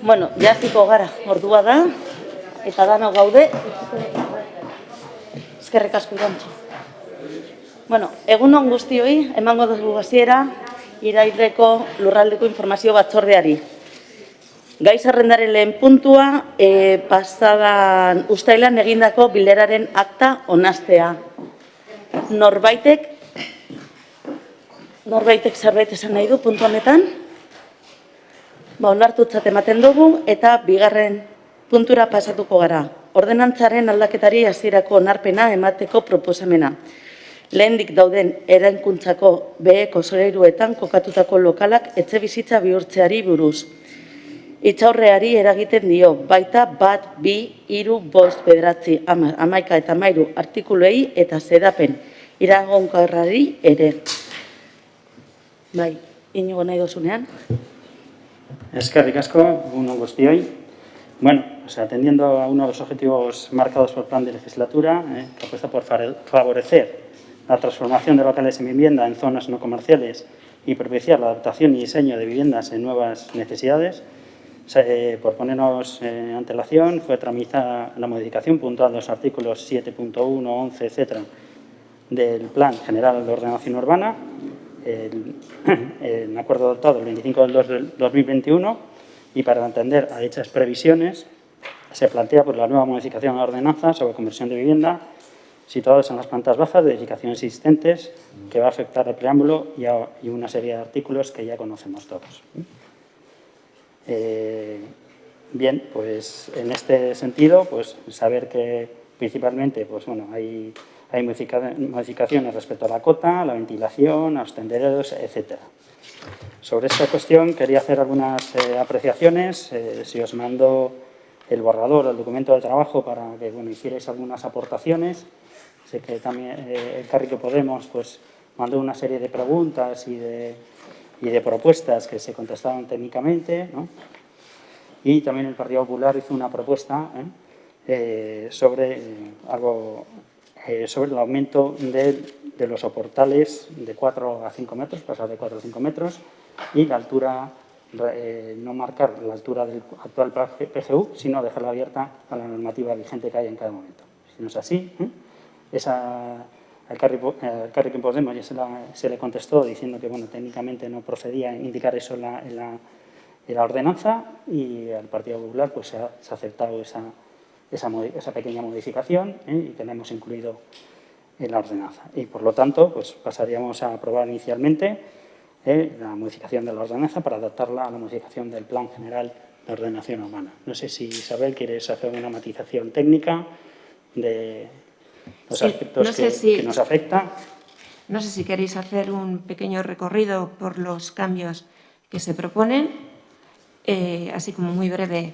Bueno, jaziko gara, ordua da, eta dano gaude. Eskerrik asko Irantxo. Bueno, egun on guztioi, emango dugu hasiera Iraileko lurraldeko informazio batzordeari. Gai zerrendaren lehen puntua, pasadan uztailan egindako bileraren akta onastea. Norbaitek zerbait esan nahi du puntu honetan? Onartutzat ematen dugu eta bigarren puntura pasatuko gara. Ordenantzaren aldaketari hasierako onarpena emateko proposamena. Lehendik dauden eraikuntzako beheko solairuetan kokatutako lokalak etxebizitza bihurtzeari buruz. Itxaurreari eragiten dio, baita 1, 2, 3, 5, 9, 11 eta 13 artikuluei eta xedapen iragankorrari ere. Bai, Inigo nahi dozunean. Eskerrik asko, egun on guztioi. Bueno, atendiendo a uno de los objetivos marcados por el plan de legislatura, que apuesta por favorecer la transformación de locales en vivienda en zonas no comerciales y propiciar la adaptación y diseño de viviendas en nuevas necesidades, por ponernos antelación, fue tramitada la modificación puntual de los artículos 7.1, 11, etc. del Plan General de Ordenación Urbana, el acuerdo adoptado el 25 del 2 del 2021, y para atender a dichas previsiones se plantea la nueva modificación de la ordenanza sobre conversión de vivienda situados en las plantas bajas de edificaciones existentes, que va a afectar al preámbulo y una serie de artículos que ya conocemos todos. Bien, pues en este sentido, pues saber que principalmente hay modificaciones respecto a la cota, a la ventilación, a los tendereros, etc. Sobre esta cuestión quería hacer algunas apreciaciones. Si os mando el borrador, el documento de trabajo, para que hicierais algunas aportaciones. Sé que también Elkarrekin Podemos mandó una serie de preguntas y de propuestas que se contestaron técnicamente, ¿no? Y también el Partido Popular hizo una propuesta sobre el aumento de los soportales de 4 a 5 metros, pasar de 4 a 5 metros, y la altura, no marcar la altura del actual PGU, sino dejarla abierta a la normativa vigente que hay en cada momento. Si no es así, al Elkarrekin Podemos ya se le contestó diciendo que técnicamente no procedía a indicar eso en la ordenanza, y al Partido Popular se ha aceptado esa pequeña modificación, y que la hemos incluido en la ordenanza. Y, por lo tanto, pasaríamos a aprobar inicialmente la modificación de la ordenanza para adaptarla a la modificación del Plan General de Ordenación Urbana. No sé si Isabel quieres hacer una matización técnica de los aspectos que nos afectan. No sé si queréis hacer un pequeño recorrido por los cambios que se proponen, así como muy breve.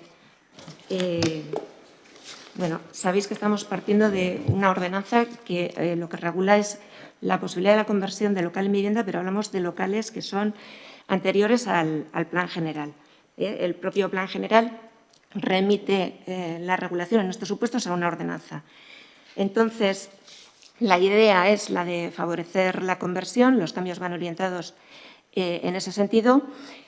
Bueno, sabéis que estamos partiendo de una ordenanza que lo que regula es la posibilidad de la conversión de local en vivienda, pero hablamos de locales que son anteriores al Plan General. El propio Plan General remite la regulación en estos supuestos a una ordenanza. Entonces, la idea es la de favorecer la conversión, los cambios van orientados en ese sentido.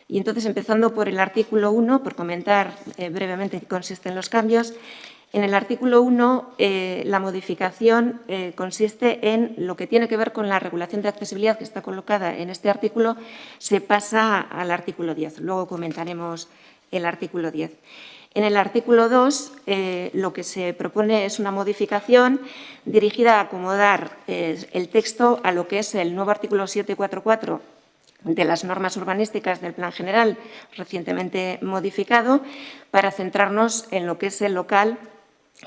Y entonces, empezando por el artículo 1, por comentar brevemente en qué consisten los cambios. En el artículo 1, la modificación consiste en lo que tiene que ver con la regulación de accesibilidad que está colocada en este artículo, se pasa al artículo 10. Luego comentaremos el artículo 10. En el artículo 2, lo que se propone es una modificación dirigida a acomodar el texto a lo que es el nuevo artículo 744 de las normas urbanísticas del Plan General, recientemente modificado, para centrarnos en lo que es el local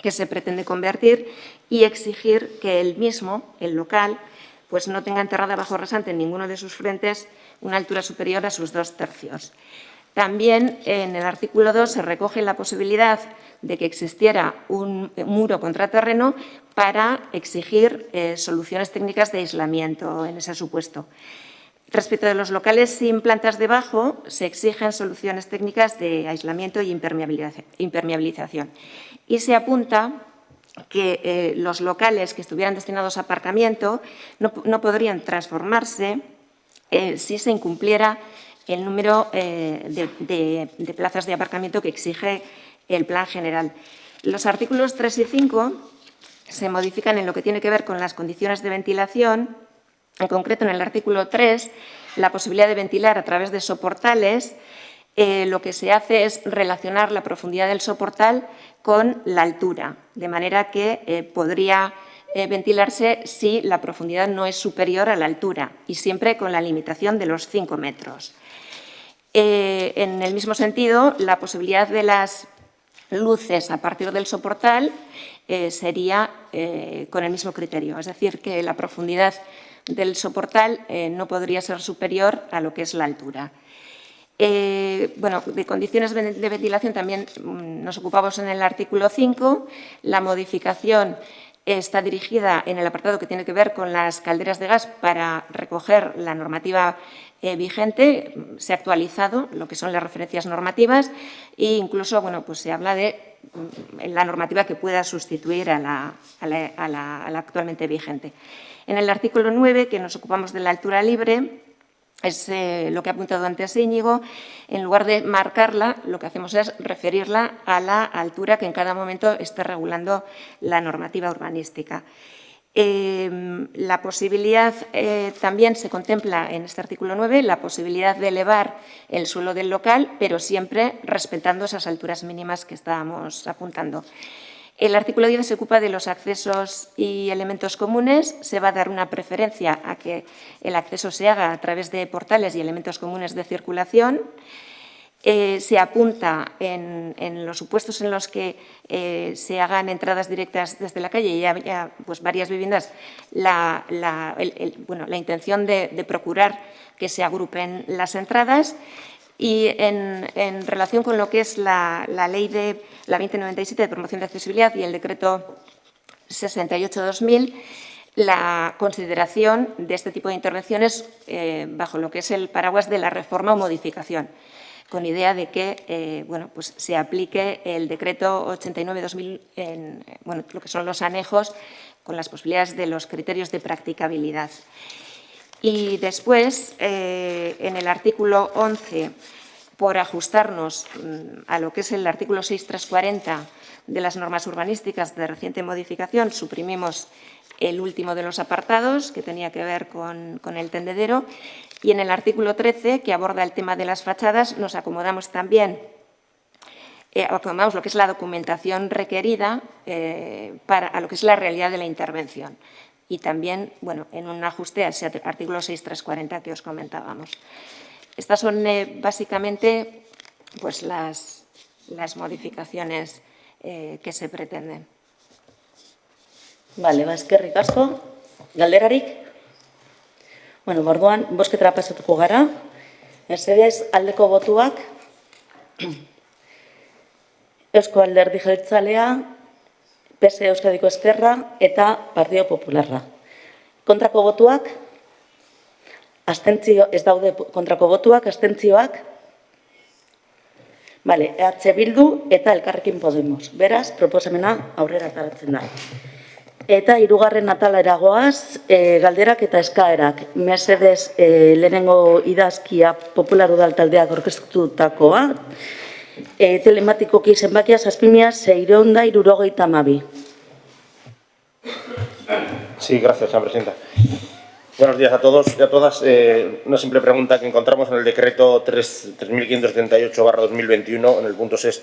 que se pretende convertir y exigir que el local, no tenga enterrada bajo rasante en ninguno de sus frentes una altura superior a sus 2/3. También en el artículo 2 se recoge la posibilidad de que existiera un muro contraterreno para exigir soluciones técnicas de aislamiento en ese supuesto. Respecto de los locales sin plantas debajo, se exigen soluciones técnicas de aislamiento y impermeabilización. Y se apunta que los locales que estuvieran destinados a aparcamiento no podrían transformarse si se incumpliera el número de plazas de aparcamiento que exige el Plan General. Los artículos 3 y 5 se modifican en lo que tiene que ver con las condiciones de ventilación. En concreto, en el artículo 3, la posibilidad de ventilar a través de soportales. Lo que se hace es relacionar la profundidad del soportal con la altura, de manera que podría ventilarse si la profundidad no es superior a la altura y siempre con la limitación de los 5 metros. En el mismo sentido, la posibilidad de las luces a partir del soportal sería con el mismo criterio, es decir, que la profundidad del soportal no podría ser superior a lo que es la altura. Bueno, de condiciones de ventilación también nos ocupamos en el artículo 5. La modificación está dirigida en el apartado que tiene que ver con las calderas de gas para recoger la normativa vigente. Se ha actualizado lo que son las referencias normativas e incluso bueno, pues se habla de la normativa que pueda sustituir a la actualmente vigente. En el artículo 9, que nos ocupamos de la altura libre, es lo que ha apuntado antes Íñigo. En lugar de marcarla, lo que hacemos es referirla a la altura que en cada momento esté regulando la normativa urbanística. La posibilidad, también se contempla en este artículo 9, la posibilidad de elevar el suelo del local, pero siempre respetando esas alturas mínimas que estábamos apuntando. El artículo 10 se ocupa de los accesos y elementos comunes. Se va a dar una preferencia a que el acceso se haga a través de portales y elementos comunes de circulación. Se apunta en los supuestos en los que se hagan entradas directas desde la calle y haya pues, varias viviendas, la intención de procurar que se agrupen las entradas. Y en relación con lo que es la ley de la 2097 de promoción de accesibilidad y el decreto 68/2000, la consideración de este tipo de intervenciones bajo lo que es el paraguas de la reforma o modificación, con idea de que bueno, pues se aplique el decreto 89/2000 en bueno, lo que son los anejos con las posibilidades de los criterios de practicabilidad. Y después, en el artículo 11, por ajustarnos a lo que es el artículo 6.340 de las normas urbanísticas de reciente modificación, suprimimos el último de los apartados, que tenía que ver con el tendedero, y en el artículo 13, que aborda el tema de las fachadas, nos acomodamos también acomodamos lo que es la documentación requerida a lo que es la realidad de la intervención. Y también, bueno, en un ajuste a ese artículo 6.340 que os comentábamos. Estas son básicamente pues, las modificaciones que se pretenden. Vale, eskerrik asko. Galderarik? Bueno, orduan, bozketara pasatuko gara. Mesedez, aldeko botuak. Eusko Alderdi Jeltzalea, PS Euskadiko Ezkerra eta Partido Popularra. Kontrako botuak? Abstentzio, ez daude kontrako botuak, abstentzioak? Vale, EH Bildu eta Elkarrekin Podemos. Beraz, proposamena aurrera ateratzen da. Eta hirugarren atalera goaz, galderak eta eskaerak. Mesedez, lehenengo idazkia Popular Udal taldeak aurkeztutakoa. Telematikoki zenbakia 7.672. Sí, gracias, señora presidenta. Buenos días a todos y a todas. Una simple pregunta que encontramos en el decreto 3.578/2021, en el punto 6.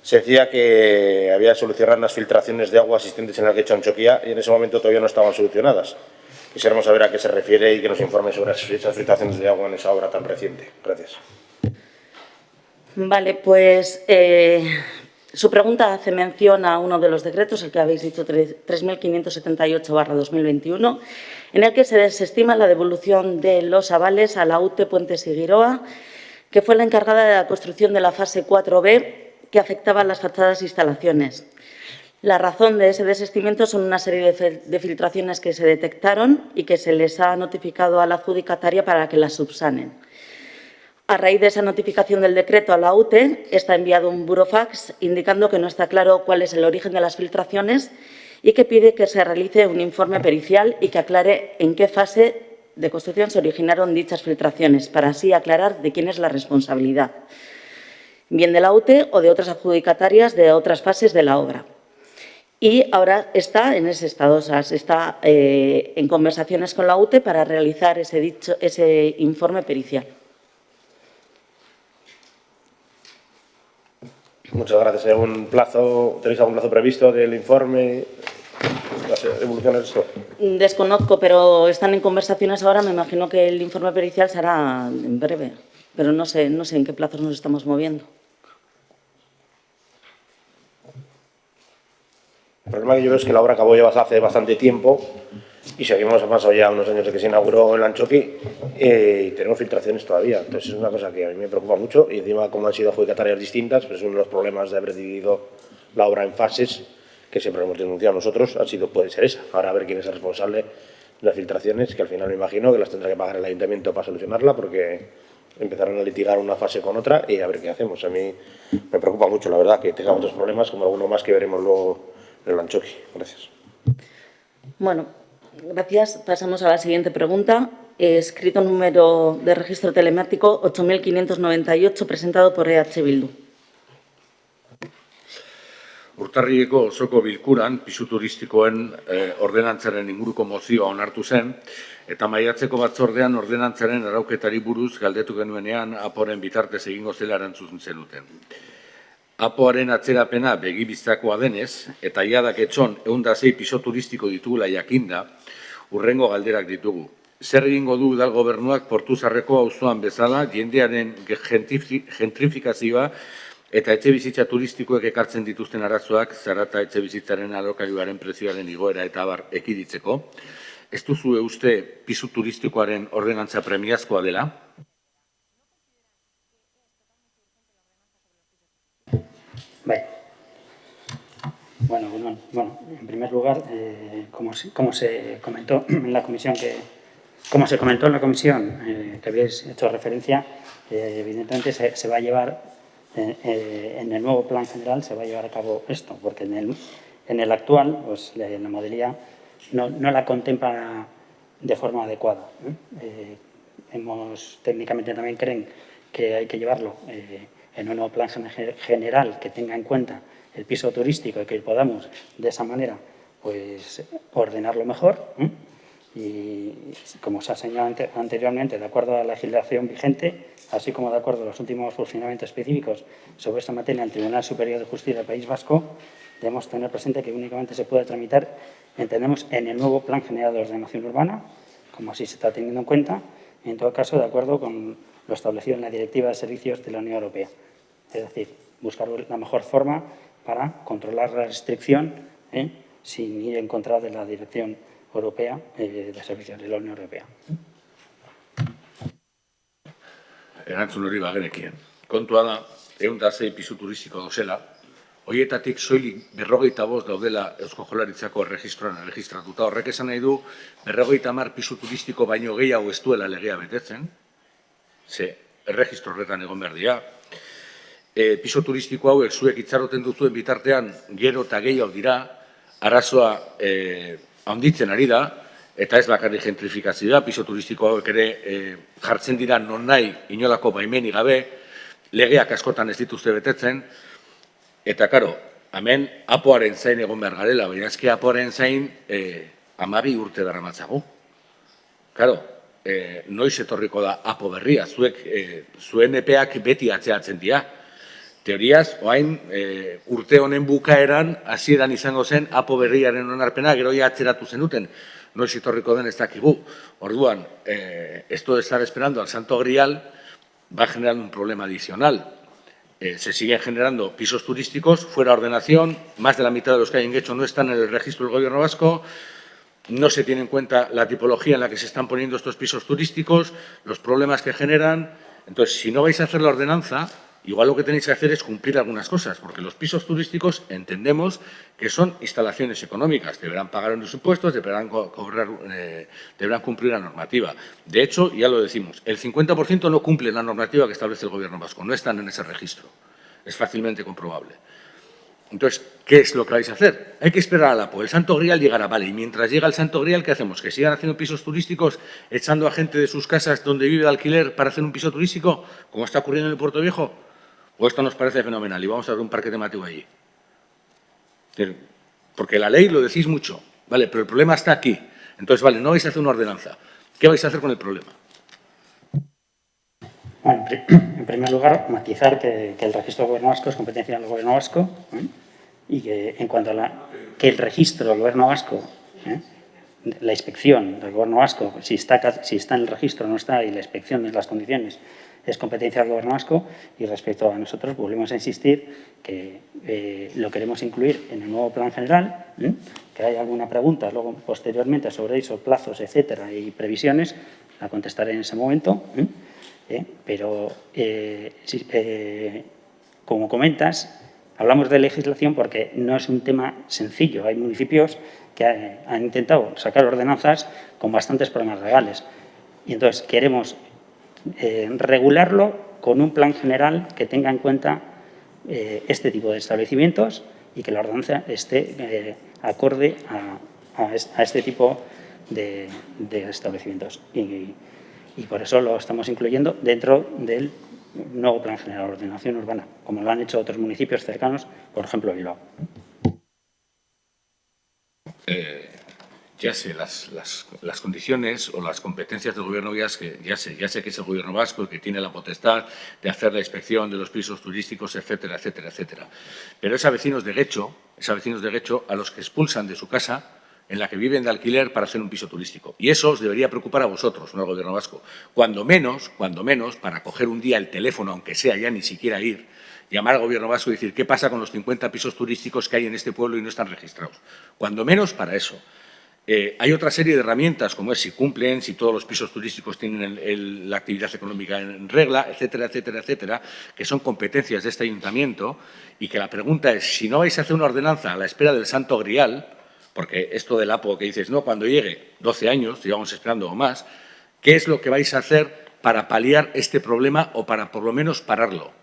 Se decía que había que solucionar las filtraciones de agua existentes en el Guecho Anchoquia y en ese momento todavía no estaban solucionadas. Quisiéramos saber a qué se refiere y que nos informe sobre esas filtraciones de agua en esa obra tan reciente. Gracias. Vale, pues su pregunta hace mención a uno de los decretos, el que habéis dicho, 3.578/2021, en el que se desestima la devolución de los avales a la UTE Puente Seguiroa, que fue la encargada de la construcción de la fase 4B, que afectaba a las fachadas e instalaciones. La razón de ese desistimiento son una serie de filtraciones que se detectaron y que se les ha notificado a la adjudicataria para que las subsanen. A raíz de esa notificación del decreto a la UTE, está enviado un burofax indicando que no está claro cuál es el origen de las filtraciones y que pide que se realice un informe pericial y que aclare en qué fase de construcción se originaron dichas filtraciones, para así aclarar de quién es la responsabilidad, bien de la UTE o de otras adjudicatarias de otras fases de la obra. Y ahora está en ese estado, o sea, se está en conversaciones con la UTE para realizar ese informe pericial. Muchas gracias. ¿Tenéis algún plazo previsto del informe? ¿Las evoluciones de esto? Desconozco, pero están en conversaciones ahora. Me imagino que el informe pericial se hará en breve, pero no sé en qué plazos nos estamos moviendo. El problema que yo veo es que la obra acabó ya hace bastante tiempo y seguimos, ha pasado ya unos años de que se inauguró el Antxoki y tenemos filtraciones todavía. Entonces es una cosa que a mí me preocupa mucho y encima como han sido adjudicatarias distintas, pues uno de los problemas de haber dividido la obra en fases que siempre hemos denunciado nosotros puede ser esa. Ahora a ver quién es el responsable de las filtraciones, que al final me imagino que las tendrá que pagar el ayuntamiento para solucionarla porque empezaron a litigar una fase con otra y a ver qué hacemos. A mí me preocupa mucho, la verdad, que tengamos otros problemas como alguno más que veremos luego el Antxoki. Gracias. Bueno, gracias. Pasamos a la siguiente pregunta. Escrito número de registro telemático 8598, presentado por EH Bildu. Urtarrileko osoko bilkuran pisu turistikoen ordenantzaren inguruko mozioa onartu zen, eta maiatzeko batzordean ordenantzaren arauketari buruz galdetu genuenean APOren bitartez egingo zela erantzun zenuten. APOaren atzerapena begibistakoa denez, eta iadak etxon 106 piso turistiko ditugula jakinda, urrengo galderak ditugu. Zer egingo du udal gobernuak Portuzarreko auzoan bezala jendearen gentrifikazioa eta etxebizitza turistikoek ekartzen dituzten arazoak zarata etxebizitzaren alokairuaren prezioaren igoera eta abar ekiditzeko? Ez duzu uste pisu turistikoaren ordenantza premiazkoa dela? Bueno, en primer lugar, como se comentó en la comisión que habéis hecho referencia, evidentemente se va a llevar en el nuevo plan general se va a llevar a cabo esto, porque en el actual, pues la modalidad no la contempla de forma adecuada. Técnicamente también creen que hay que llevarlo en un nuevo plan general que tenga en cuenta el piso turístico y que podamos de esa manera pues ordenarlo mejor. Y como se ha señalado anteriormente, de acuerdo a la legislación vigente, así como de acuerdo a los últimos funcionamientos específicos sobre esta materia en el Tribunal Superior de Justicia del País Vasco, debemos tener presente que únicamente se puede tramitar, entendemos, en el nuevo Plan General de Ordenación Urbana, como así se está teniendo en cuenta, y en todo caso de acuerdo con lo establecido en la Directiva de Servicios de la Unión Europea. Es decir, buscar la mejor forma para controlar la restricción sin ir en contra de la Dirección Europea de Servicios de la Unión Europea. Erantzun hori bagenekien. Kontua da, 106 pisu turistiko dozela, horietatik soilik 45 daudela Eusko Jaurlaritzako erregistroan erregistratuta. Horrek esan nahi du, 50 pisu turistiko baino gehiago ez duela legea betetzen, ze erregistro horretan egon behar dira. Piso turistiko hauek zuek itxaroten duzuen bitartean gero eta gehiago dira, arazoa handitzen ari da, eta ez bakarrik gentrifikazioa, piso turistiko hauek ere jartzen dira non nahi inolako baimenik gabe, legeak askotan ez dituzte betetzen, eta karo, hemen APOaren zain egon behar garela, baina ezke APOaren zain 12 urte daramatzagu. Karo, noiz etorriko da APO berria, zuen epeak beti atzeatzen dira. Teoriaz, oain urte honen bukaeran, hasieran izango zen APO berriaren onarpena, gero ja atzeratu zenuten, noiz etorriko den ez dakigu. Orduan, esto de estar esperando al Santo Grial va a generar un problema adicional. Se siguen generando pisos turísticos fuera de ordenación, más de la mitad de los que hay en Guecho no están en el registro del Gobierno vasco, no se tiene en cuenta la tipología en la que se están poniendo estos pisos turísticos, los problemas que generan. Entonces, si no vais a hacer la ordenanza, igual lo que tenéis que hacer es cumplir algunas cosas, porque los pisos turísticos entendemos que son instalaciones económicas, deberán pagar unos impuestos, deberán cumplir la normativa. De hecho, ya lo decimos, el 50% no cumple la normativa que establece el Gobierno vasco, no están en ese registro, es fácilmente comprobable. Entonces, ¿qué es lo que vais a hacer? Hay que esperar a la APO. El Santo Grial llegará, vale. Y mientras llega el Santo Grial, ¿qué hacemos? ¿Que sigan haciendo pisos turísticos, echando a gente de sus casas donde vive de alquiler para hacer un piso turístico, como está ocurriendo en el Puerto Viejo? ¿O esto nos parece fenomenal y vamos a hacer un parque temático allí? Porque la ley lo decís mucho, ¿vale? Pero el problema está aquí. Entonces, vale, no vais a hacer una ordenanza. ¿Qué vais a hacer con el problema? Bueno, en primer lugar, matizar que el registro del Gobierno vasco es competencia del Gobierno vasco, y que en cuanto a que el registro del Gobierno vasco, la inspección del Gobierno vasco, si está en el registro o no está, y la inspección de las condiciones, es competencia del Gobierno vasco. Y respecto a nosotros, volvemos a insistir que lo queremos incluir en el nuevo plan general, que hay alguna pregunta luego posteriormente sobre eso, plazos, etcétera, y previsiones, la contestaré en ese momento. Pero, como comentas, hablamos de legislación porque no es un tema sencillo. Hay municipios que han intentado sacar ordenanzas con bastantes problemas legales. Y entonces queremos regularlo con un plan general que tenga en cuenta este tipo de establecimientos y que la ordenanza esté acorde a este tipo de establecimientos. Y por eso lo estamos incluyendo dentro del nuevo Plan General de Ordenación Urbana, como lo han hecho otros municipios cercanos, por ejemplo, Bilbao. Ya sé, las condiciones o las competencias del Gobierno vasco, ya sé que es el Gobierno vasco el que tiene la potestad de hacer la inspección de los pisos turísticos, etcétera, etcétera, etcétera. Pero es a vecinos de Guecho a los que expulsan de su casa en la que viven de alquiler para hacer un piso turístico. Y eso os debería preocupar a vosotros, no al Gobierno vasco. Cuando menos, para coger un día el teléfono, aunque sea ya ni siquiera ir, llamar al Gobierno vasco y decir qué pasa con los 50 pisos turísticos que hay en este pueblo y no están registrados. Cuando menos para eso. Hay otra serie de herramientas, como es si cumplen, si todos los pisos turísticos tienen la actividad económica en regla, etcétera, etcétera, etcétera, que son competencias de este ayuntamiento, y que la pregunta es, si no vais a hacer una ordenanza a la espera del Santo Grial, porque esto del APO que dices, no, cuando llegue 12 años, llevamos esperando o más, ¿qué es lo que vais a hacer para paliar este problema o para por lo menos pararlo?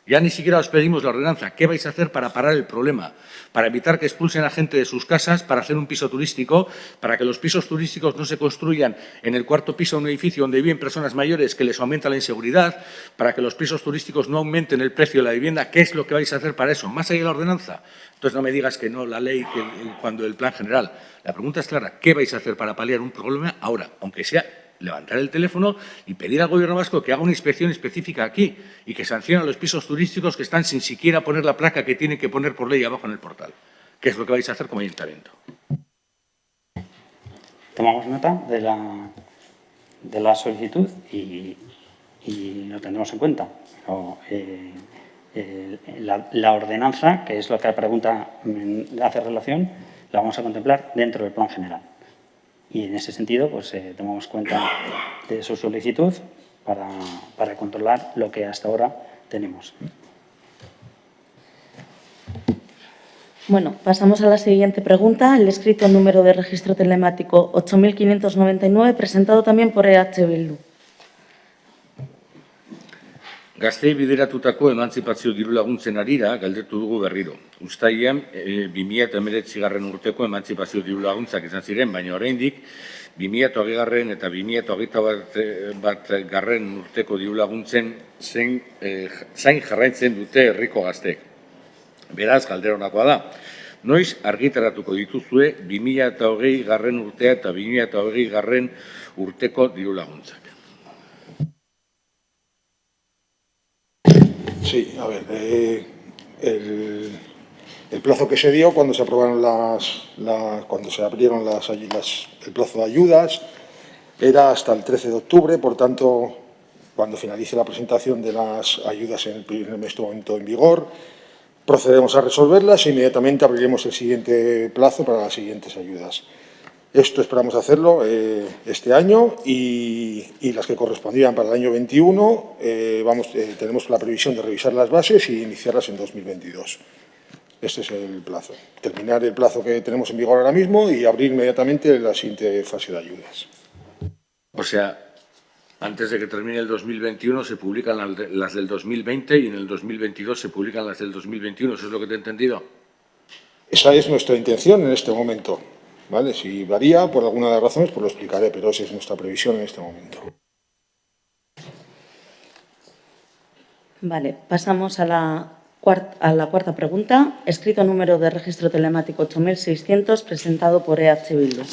Ya ni siquiera os pedimos la ordenanza. ¿Qué vais a hacer para parar el problema? Para evitar que expulsen a gente de sus casas para hacer un piso turístico, para que los pisos turísticos no se construyan en el cuarto piso de un edificio donde viven personas mayores que les aumenta la inseguridad, para que los pisos turísticos no aumenten el precio de la vivienda. ¿Qué es lo que vais a hacer para eso? ¿Más allá de la ordenanza? Entonces no me digas que no la ley, cuando el plan general. La pregunta es clara. ¿Qué vais a hacer para paliar un problema ahora? Aunque sea levantar el teléfono y pedir al Gobierno vasco que haga una inspección específica aquí y que sancione a los pisos turísticos que están sin siquiera poner la placa que tienen que poner por ley abajo en el portal. ¿Qué es lo que vais a hacer como ayuntamiento? Tomamos nota de la solicitud y lo tendremos en cuenta. La ordenanza, que es lo que la pregunta hace relación, la vamos a contemplar dentro del plan general. Y en ese sentido, pues tomamos cuenta de su solicitud para controlar lo que hasta ahora tenemos. Bueno, pasamos a la siguiente pregunta. El escrito número de registro telemático 8599, presentado también por EH Bildu. Gaztei bideratutako emantzipazio dirulaguntzen arira galdetu dugu berriro. Uztailean 2019 urteko emantzipazio dirulaguntzak izan ziren, baina oraindik 2020 eta 2021 urteko dirulaguntzen zain jarraitzen dute herriko gazteek. Beraz, galderonakoa da. Noiz argitaratuko dituzue 2020 urtea eta 2020 urteko dirulaguntzak? Sí, a ver, el plazo que se dio cuando se aprobaron cuando se abrieron el plazo de ayudas era hasta el 13 de octubre, por tanto, cuando finalice la presentación de las ayudas en este momento en vigor, procedemos a resolverlas e inmediatamente abriremos el siguiente plazo para las siguientes ayudas. Esto esperamos hacerlo este año y las que correspondían para el año 21 tenemos la previsión de revisar las bases y iniciarlas en 2022. Este es el plazo. Terminar el plazo que tenemos en vigor ahora mismo y abrir inmediatamente la siguiente fase de ayudas. O sea, antes de que termine el 2021 se publican las del 2020 y en el 2022 se publican las del 2021. ¿Eso es lo que te he entendido? Esa es nuestra intención en este momento, ¿vale? Si varía por alguna de las razones, pues lo explicaré, pero esa es nuestra previsión en este momento. Vale, pasamos a la cuarta pregunta. Escrito número de registro telemático 8600, presentado por EH Bildu.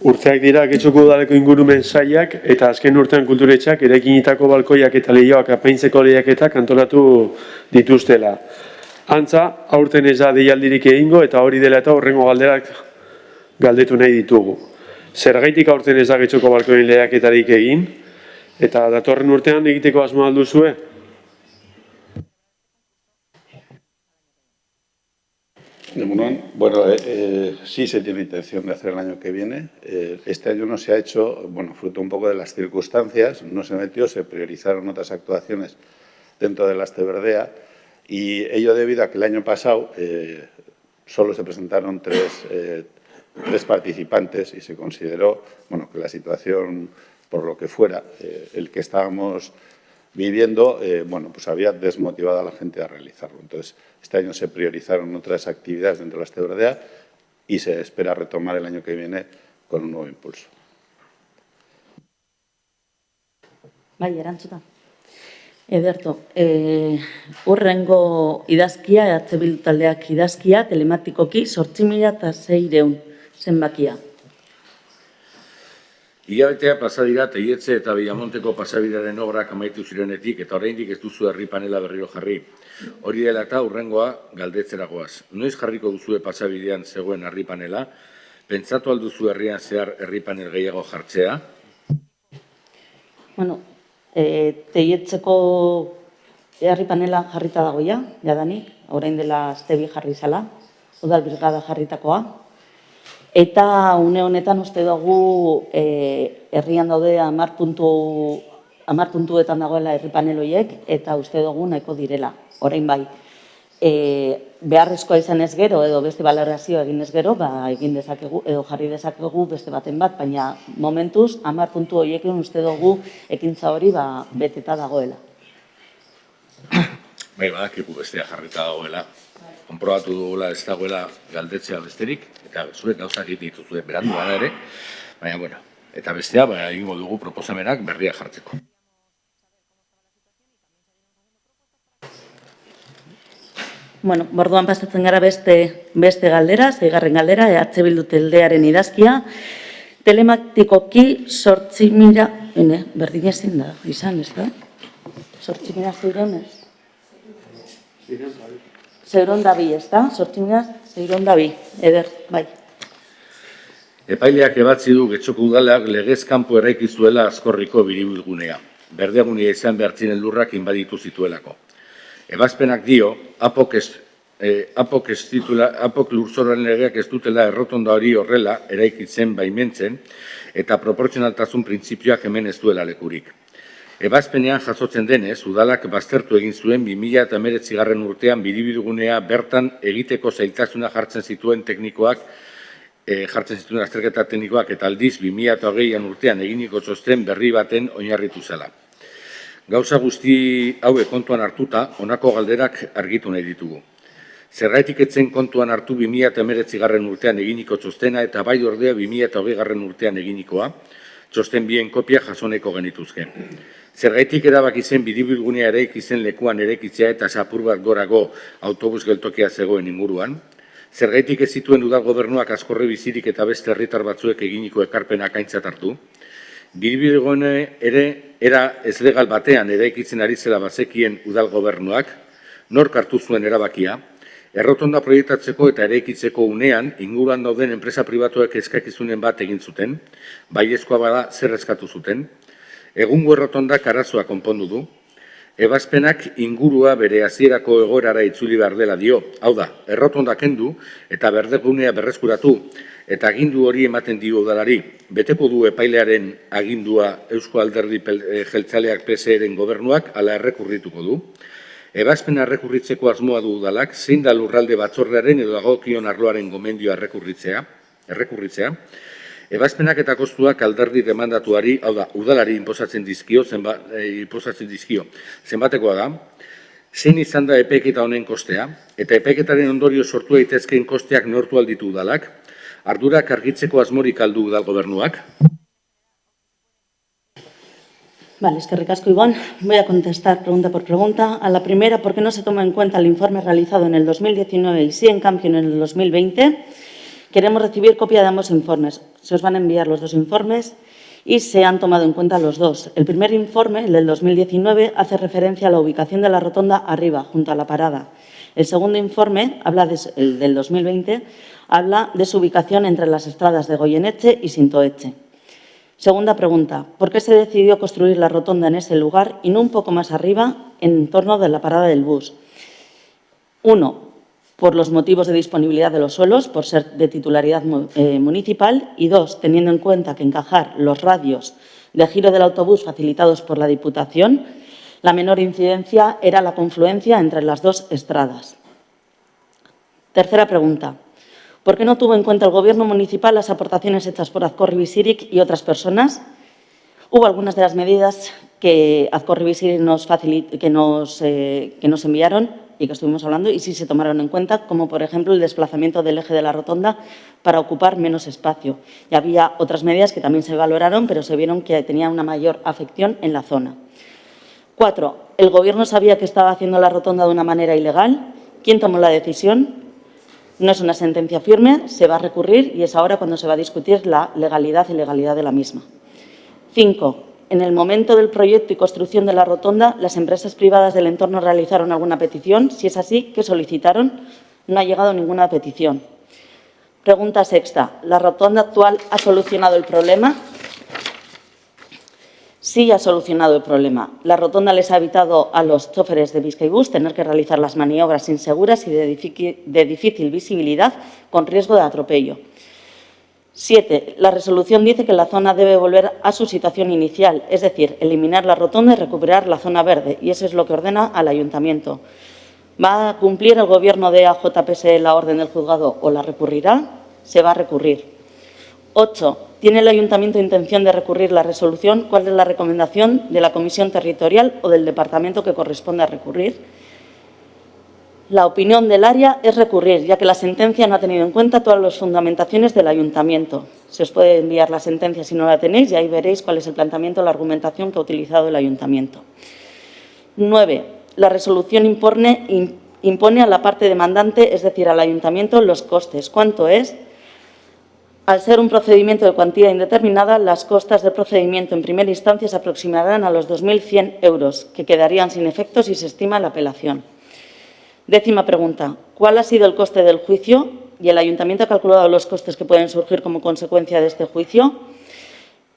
Urteak dira Getxoko udaleko ingurumen sailak eta azken urtean kulturetxak eraikinitako balkoiak eta leihoak apaintzeko lehiaketak antolatu dituztela. Antza, aurten ez da deialdirik egingo eta hori dela eta horrengo galderak galdetu nahi ditugu. Zergaitik aurten ez da Getxoko balkoien lehiaketarik egin eta datorren urtean egiteko asmoa alduzue? Bueno, sí se tiene intención de hacer el año que viene. Este año no se ha hecho, bueno, fruto un poco de las circunstancias, no se metió, se priorizaron otras actuaciones dentro de la Asteberdea y ello debido a que el año pasado solo se presentaron tres participantes y se consideró, bueno, que la situación, por lo que fuera, el que estábamos viviendo, bueno, pues había desmotivado a la gente a realizarlo. Entonces, este año se priorizaron otras actividades dentro de la Asteberdea y se espera retomar el año que viene con un nuevo impulso. Bai, erantzuta. Ederto, urrengo idazkia, EH Bildu taldeak idazkia, telematikoki 8.600 zenbakia. Hilabetea pasa dira Teietze eta Villamonteko pasabidearen obrak amaitu zirenetik eta oraindik ez duzu herri panela berriro jarri. Hori dela eta urrengoa galdetzeragoaz. Noiz jarriko duzue pasabidean zegoen herri panela? Pentsatu alduzu herrian zehar herri panel gehiago jartzea? Bueno, Teietzeko herri panela jarrita dago jadanik, orain dela astebi jarri zala, udal brigada jarritakoa. Eta une honetan uste dugu herrian daude 10 puntuetan dagoela herri panel horiek eta uste dugu nahiko direla, orain bai. Beharrezkoa izan ez gero edo beste balorazioa egin ez gero, egin dezakegu edo jarri dezakegu beste baten bat, baina momentuz 10 puntu horiekin uste dugu ekintza hori beteta dagoela. Bai, badakigu bestea jarrita dagoela. Konprobatu dugula ez dagoela galdetzea besterik, eta zuek gauzak dituzue berandu bada ere, baina, bueno, eta bestea, egingo dugu proposamenak berria jartzeko. Bueno, borduan pasatzen gara beste galdera, 6. galdera, EH Bildu taldearen idazkia, telematikoki 8.000, berdin ezin da, izan, ez da? 8.600, ez? 602, ez da? 8.602, eder, bai. Epaileak ebatzi du Getxoko udalak legez kanpo eraikizuela Azkorriko biribilgunea. Berdegunea izan behartzen lurrak inbaditu zituelako. Ebazpenak dio, apok lurzoruaren legeak ez dutela errotonda hori horrela eraikitzen baimentzen eta proportzionaltasun printzipioak hemen ez duela lekurik. Ebazpenean jasotzen denez, udalak baztertu egin zuen 2019 urtean biribilgunea bertan egiteko zailtasuna jartzen zituen azterketa teknikoak eta aldiz 2020 urtean eginiko txosten berri baten oinarritu zela. Gauza guzti hauek kontuan hartuta, honako galderak argitu nahi ditugu. Zergatik etzen kontuan hartu 2019 urtean eginiko txostena eta bai ordea 2020 urtean eginikoa, txosten bien kopia jasoneko genituzke. Zergaitik erabaki zen biribilgunea eraikitzen lekuan eraikitzea eta sapur bat gorago autobus geltokia zegoen inguruan. Zergaitik ez zituen udal gobernuak Azkorre bizirik eta beste herritar batzuek eginiko ekarpenak aintzat hartu. Biribilgune ere era ez legal batean eraikitzen ari zela bazekien udal gobernuak, nork hartu zuen erabakia, errotonda proiektatzeko eta eraikitzeko unean inguruan dauden enpresa pribatuek eskakizunen bat egin zuten, baiezkoa bada zer eskatu zuten, egungo errotondak arazoa konpondu du, ebazpenak ingurua bere hasierako egoerara itzuli behar dela dio, hau da, errotonda kendu eta berdegunea berreskuratu eta agindu hori ematen dio udalari, beteko du epailearen agindua Eusko Alderdi Jeltzaleak PSE-ren gobernuak ala errekurrituko du. Ebazpena errekurritzeko asmoa du udalak, zein da lurralde batzordearen edo dagokion arloaren gomendioa errekurritzea. Ebazpenak eta kostuak alderdi demandatuari, hau da, udalari inposatzen dizkio, zenbatekoa da, zein izan da epaiketa honen kostea, eta epaiketaren ondorio sortu daitezkeen kosteak neurtu alditu udalak, ardurak argitzeko asmorik aldu udal gobernuak. Vale, eskerrik asko, Iván. Voy a contestar pregunta por pregunta. A la primera, ¿por qué no se toma en cuenta el informe realizado en el 2019 y sí, en cambio, en el 2020? Queremos recibir copia de ambos informes. Se os van a enviar los dos informes y se han tomado en cuenta los dos. El primer informe, el del 2019, hace referencia a la ubicación de la rotonda arriba, junto a la parada. El segundo informe, el del 2020, habla de su ubicación entre las estradas de Goyeneche y Sintoeche. Segunda pregunta, ¿por qué se decidió construir la rotonda en ese lugar y no un poco más arriba, en torno de la parada del bus? 1, por los motivos de disponibilidad de los suelos, por ser de titularidad municipal, y 2, teniendo en cuenta que encajar los radios de giro del autobús facilitados por la Diputación, la menor incidencia era la confluencia entre las dos estradas. Tercera pregunta. ¿Por qué no tuvo en cuenta el Gobierno municipal las aportaciones hechas por Azkorri Bizirik y otras personas? Hubo algunas de las medidas que Azkorri Bizirik que nos enviaron y que estuvimos hablando y sí se tomaron en cuenta, como por ejemplo el desplazamiento del eje de la rotonda para ocupar menos espacio. Y había otras medidas que también se valoraron, pero se vieron que tenían una mayor afección en la zona. 4. ¿El Gobierno sabía que estaba haciendo la rotonda de una manera ilegal? ¿Quién tomó la decisión? No es una sentencia firme, se va a recurrir y es ahora cuando se va a discutir la legalidad y ilegalidad de la misma. 5. En el momento del proyecto y construcción de la rotonda, ¿las empresas privadas del entorno realizaron alguna petición? Si es así, ¿qué solicitaron? No ha llegado ninguna petición. Pregunta sexta. ¿La rotonda actual ha solucionado el problema? Sí ha solucionado el problema. La rotonda les ha evitado a los choferes de Bizkaibus tener que realizar las maniobras inseguras y de difícil visibilidad con riesgo de atropello. 7. La resolución dice que la zona debe volver a su situación inicial, es decir, eliminar la rotonda y recuperar la zona verde, y eso es lo que ordena al Ayuntamiento. ¿Va a cumplir el Gobierno de AJPS la orden del juzgado o la recurrirá? Se va a recurrir. 8. ¿Tiene el Ayuntamiento intención de recurrir la resolución? ¿Cuál es la recomendación de la Comisión Territorial o del Departamento que corresponde a recurrir? La opinión del área es recurrir, ya que la sentencia no ha tenido en cuenta todas las fundamentaciones del Ayuntamiento. Se os puede enviar la sentencia si no la tenéis y ahí veréis cuál es el planteamiento, la argumentación que ha utilizado el Ayuntamiento. 9. La resolución impone a la parte demandante, es decir, al Ayuntamiento, los costes. ¿Cuánto es? Al ser un procedimiento de cuantía indeterminada, las costas del procedimiento en primera instancia se aproximarán a los 2.100 euros, que quedarían sin efecto si se estima la apelación. Décima pregunta. ¿Cuál ha sido el coste del juicio? ¿Y el Ayuntamiento ha calculado los costes que pueden surgir como consecuencia de este juicio?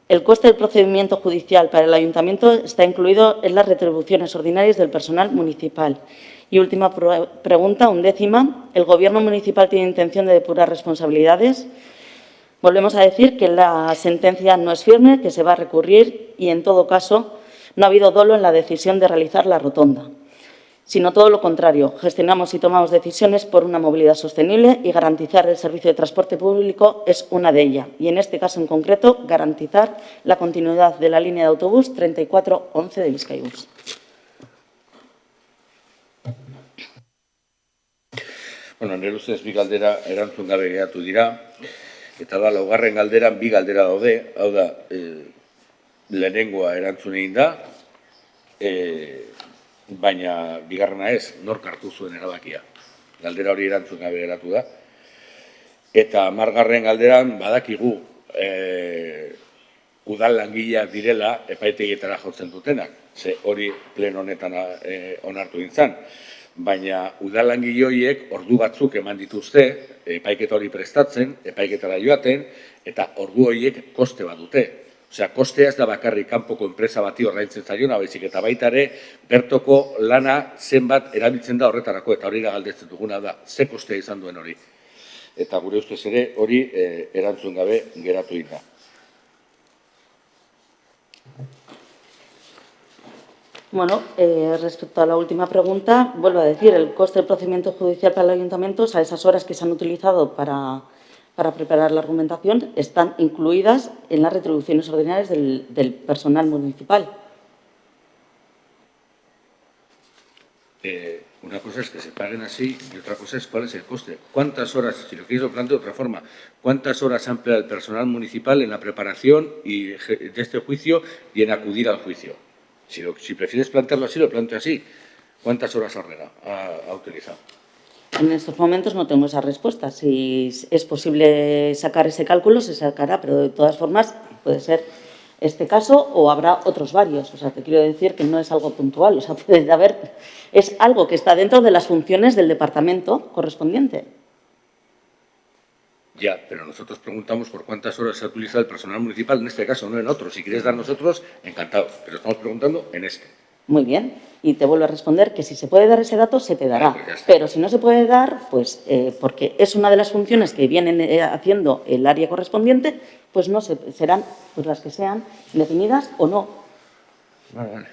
El coste del procedimiento judicial para el Ayuntamiento está incluido en las retribuciones ordinarias del personal municipal. Y última pregunta, 11ª. ¿El Gobierno municipal tiene intención de depurar responsabilidades? Volvemos a decir que la sentencia no es firme, que se va a recurrir y, en todo caso, no ha habido dolo en la decisión de realizar la rotonda, sino todo lo contrario. Gestionamos y tomamos decisiones por una movilidad sostenible y garantizar el servicio de transporte público es una de ellas. Y, en este caso en concreto, garantizar la continuidad de la línea de autobús 3411 de Bizkaibus. Bueno, nire ustez bi galdera erantzun gabe geratu dira. Eta da, laugarren galderan bi galdera daude, hau da, lehenengoa erantzun egin da, baina bigarrena ez, nork hartu zuen erabakia. Galdera hori erantzun gabe geratu da. Eta 10. galderan badakigu udal langileak direla epaitegietara jotzen dutenak, ze hori pleno honetan onartu gintzan. Baina udal langile horiek ordu batzuk eman dituzte, epaiketa hori prestatzen, epaiketara joaten, eta ordu horiek koste bat dute. Osea, kostea ez da bakarrik kanpoko enpresa bati ordaintzen zaiona, baizik eta baita ere bertoko lana zenbat erabiltzen da horretarako, eta hori da galdetzen duguna da, ze kostea izan duen hori. Eta gure ustez ere hori erantzun gabe geratu da. Bueno, respecto a la última pregunta, vuelvo a decir, el coste del procedimiento judicial para el Ayuntamiento, a esas horas que se han utilizado para para preparar la argumentación están incluidas en las retribuciones ordinarias del personal municipal. Una cosa es que se paguen así y otra cosa es cuál es el coste. ¿Cuántas horas, si lo quieres lo planteo de otra forma, cuántas horas emplea el personal municipal en la preparación de este juicio y en acudir al juicio? Si prefieres plantearlo así, lo planteo así. ¿Cuántas horas ha utilizado? En estos momentos no tengo esa respuesta. Si es posible sacar ese cálculo, se sacará, pero de todas formas puede ser este caso o habrá otros varios. O sea, te quiero decir que no es algo puntual. O sea, puede haber, es algo que está dentro de las funciones del departamento correspondiente. Ya, pero nosotros preguntamos por cuántas horas se ha utilizado el personal municipal, en este caso, no en otros. Si quieres dar nosotros, encantado. Pero estamos preguntando en este. Muy bien. Y te vuelvo a responder que si se puede dar ese dato, se te dará. Pues ya está. Pero si no se puede dar, pues porque es una de las funciones que vienen haciendo el área correspondiente, pues no serán pues las que sean definidas o no. Vale.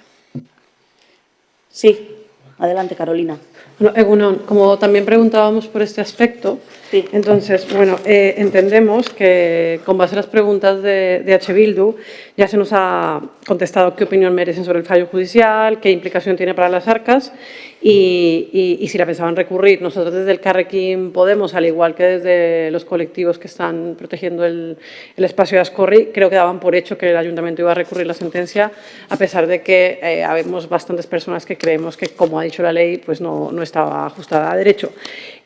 Sí. Adelante, Carolina. Bueno, Egunon, como también preguntábamos por este aspecto, Sí. entonces, bueno, entendemos que con base a las preguntas de H. Bildu ya se nos ha contestado qué opinión merecen sobre el fallo judicial, qué implicación tiene para las arcas y si la pensaban recurrir. Nosotros desde el Carrequín Podemos, al igual que desde los colectivos que están protegiendo el espacio de Ascorri, creo que daban por hecho que el Ayuntamiento iba a recurrir la sentencia, a pesar de que habemos bastantes personas que creemos que, como ha dicho la ley, pues no estaba ajustada a derecho.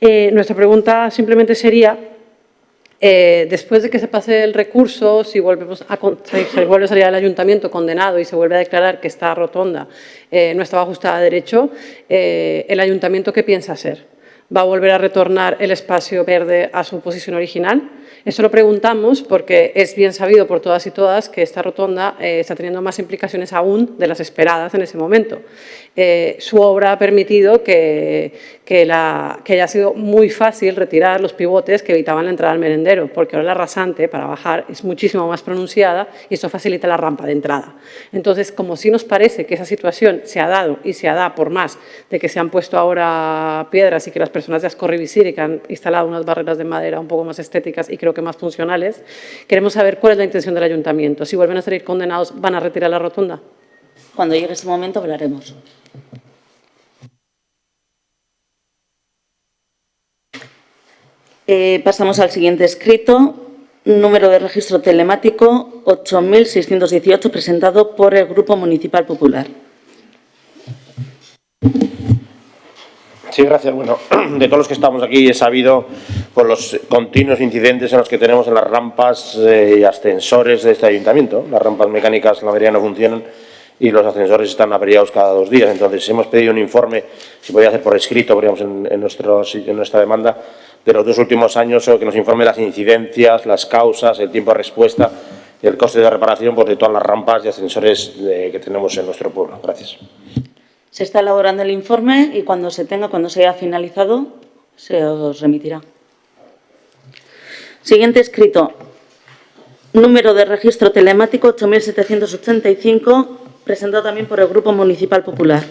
Nuestra pregunta simplemente sería, después de que se pase el recurso, si se vuelve a salir al ayuntamiento condenado y se vuelve a declarar que esta rotonda no estaba ajustada a derecho, ¿el ayuntamiento qué piensa hacer? ¿Va a volver a retornar el espacio verde a su posición original? Eso lo preguntamos porque es bien sabido por todas y todas que esta rotonda está teniendo más implicaciones aún de las esperadas en ese momento. Su obra ha permitido que haya sido muy fácil retirar los pivotes que evitaban la entrada al merendero, porque ahora la rasante para bajar es muchísimo más pronunciada y eso facilita la rampa de entrada. Entonces, como sí nos parece que esa situación se ha dado y se da por más de que se han puesto ahora piedras y que las personas de Ascorri Visiri que han instalado unas barreras de madera un poco más estéticas y creo que más funcionales, queremos saber cuál es la intención del ayuntamiento. Si vuelven a salir condenados, ¿van a retirar la rotonda? Cuando llegue ese momento hablaremos. Pasamos al siguiente escrito. Número de registro telemático 8618, presentado por el Grupo Municipal Popular. Sí, gracias. Bueno, de todos los que estamos aquí he sabido por los continuos incidentes en los que tenemos en las rampas y ascensores de este ayuntamiento. Las rampas mecánicas, la mayoría no funcionan y los ascensores están averiados cada 2 días. Entonces, hemos pedido un informe, si podía hacer por escrito, podríamos en nuestra demanda, de los 2 últimos años, que nos informe las incidencias, las causas, el tiempo de respuesta y el coste de reparación pues, de todas las rampas y ascensores que tenemos en nuestro pueblo. Gracias. Se está elaborando el informe y cuando se haya finalizado, se os remitirá. Siguiente escrito. Número de registro telemático 8785, presentado también por el Grupo Municipal Popular.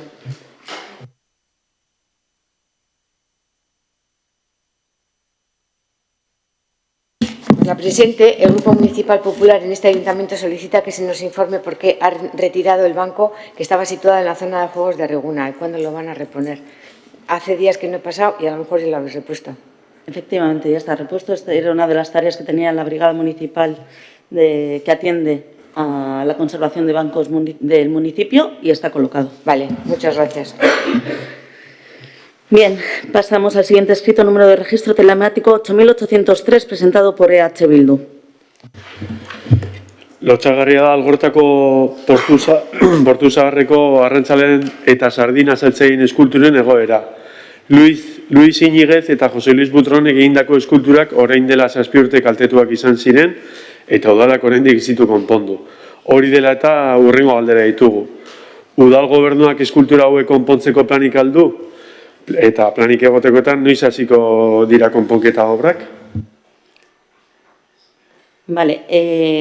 Señora Presidente, el Grupo Municipal Popular en este Ayuntamiento solicita que se nos informe por qué ha retirado el banco que estaba situado en la zona de juegos de Arreguna y cuándo lo van a reponer. Hace días que no he pasado y a lo mejor ya lo habéis repuesto. Efectivamente, ya está repuesto. Esta era una de las tareas que tenía la Brigada Municipal que atiende a la conservación de bancos del municipio y está colocado. Vale, muchas gracias. Bien, pasamos al siguiente escrito, número de registro telemático 8803, presentado por EH Bildu. Lotsagarria da Algortako portu zaharreko arrantzalen eta sardina saltzaien eskulturen egoera. Luis Iñiguez eta Jose Luis Butron egindako eskulturak orain dela 7 urte kaltetuak izan ziren eta udalak oraindik ez ditu konpondu. Hori dela eta hurrengo galdera ditugu. Udal gobernuak eskultura hauek konpontzeko planik aldu? Eta planik egotekoetan noiz hasiko dira konponketa obrak? Vale,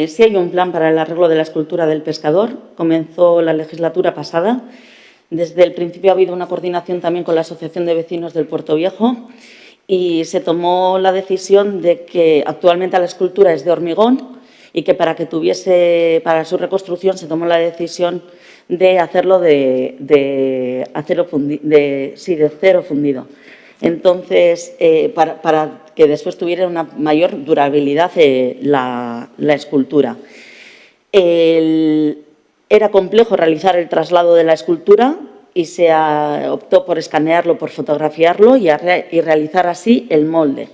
sí hay un plan para el arreglo de la escultura del pescador. Comenzó la legislatura pasada. Desde el principio ha habido una coordinación también con la Asociación de Vecinos del Puerto Viejo y se tomó la decisión de que actualmente la escultura es de hormigón y que para su reconstrucción se tomó la decisión de hacerlo de acero fundido. Entonces, para que después tuviera una mayor durabilidad la escultura. Era complejo realizar el traslado de la escultura y se optó por escanearlo, por fotografiarlo y realizar así el molde.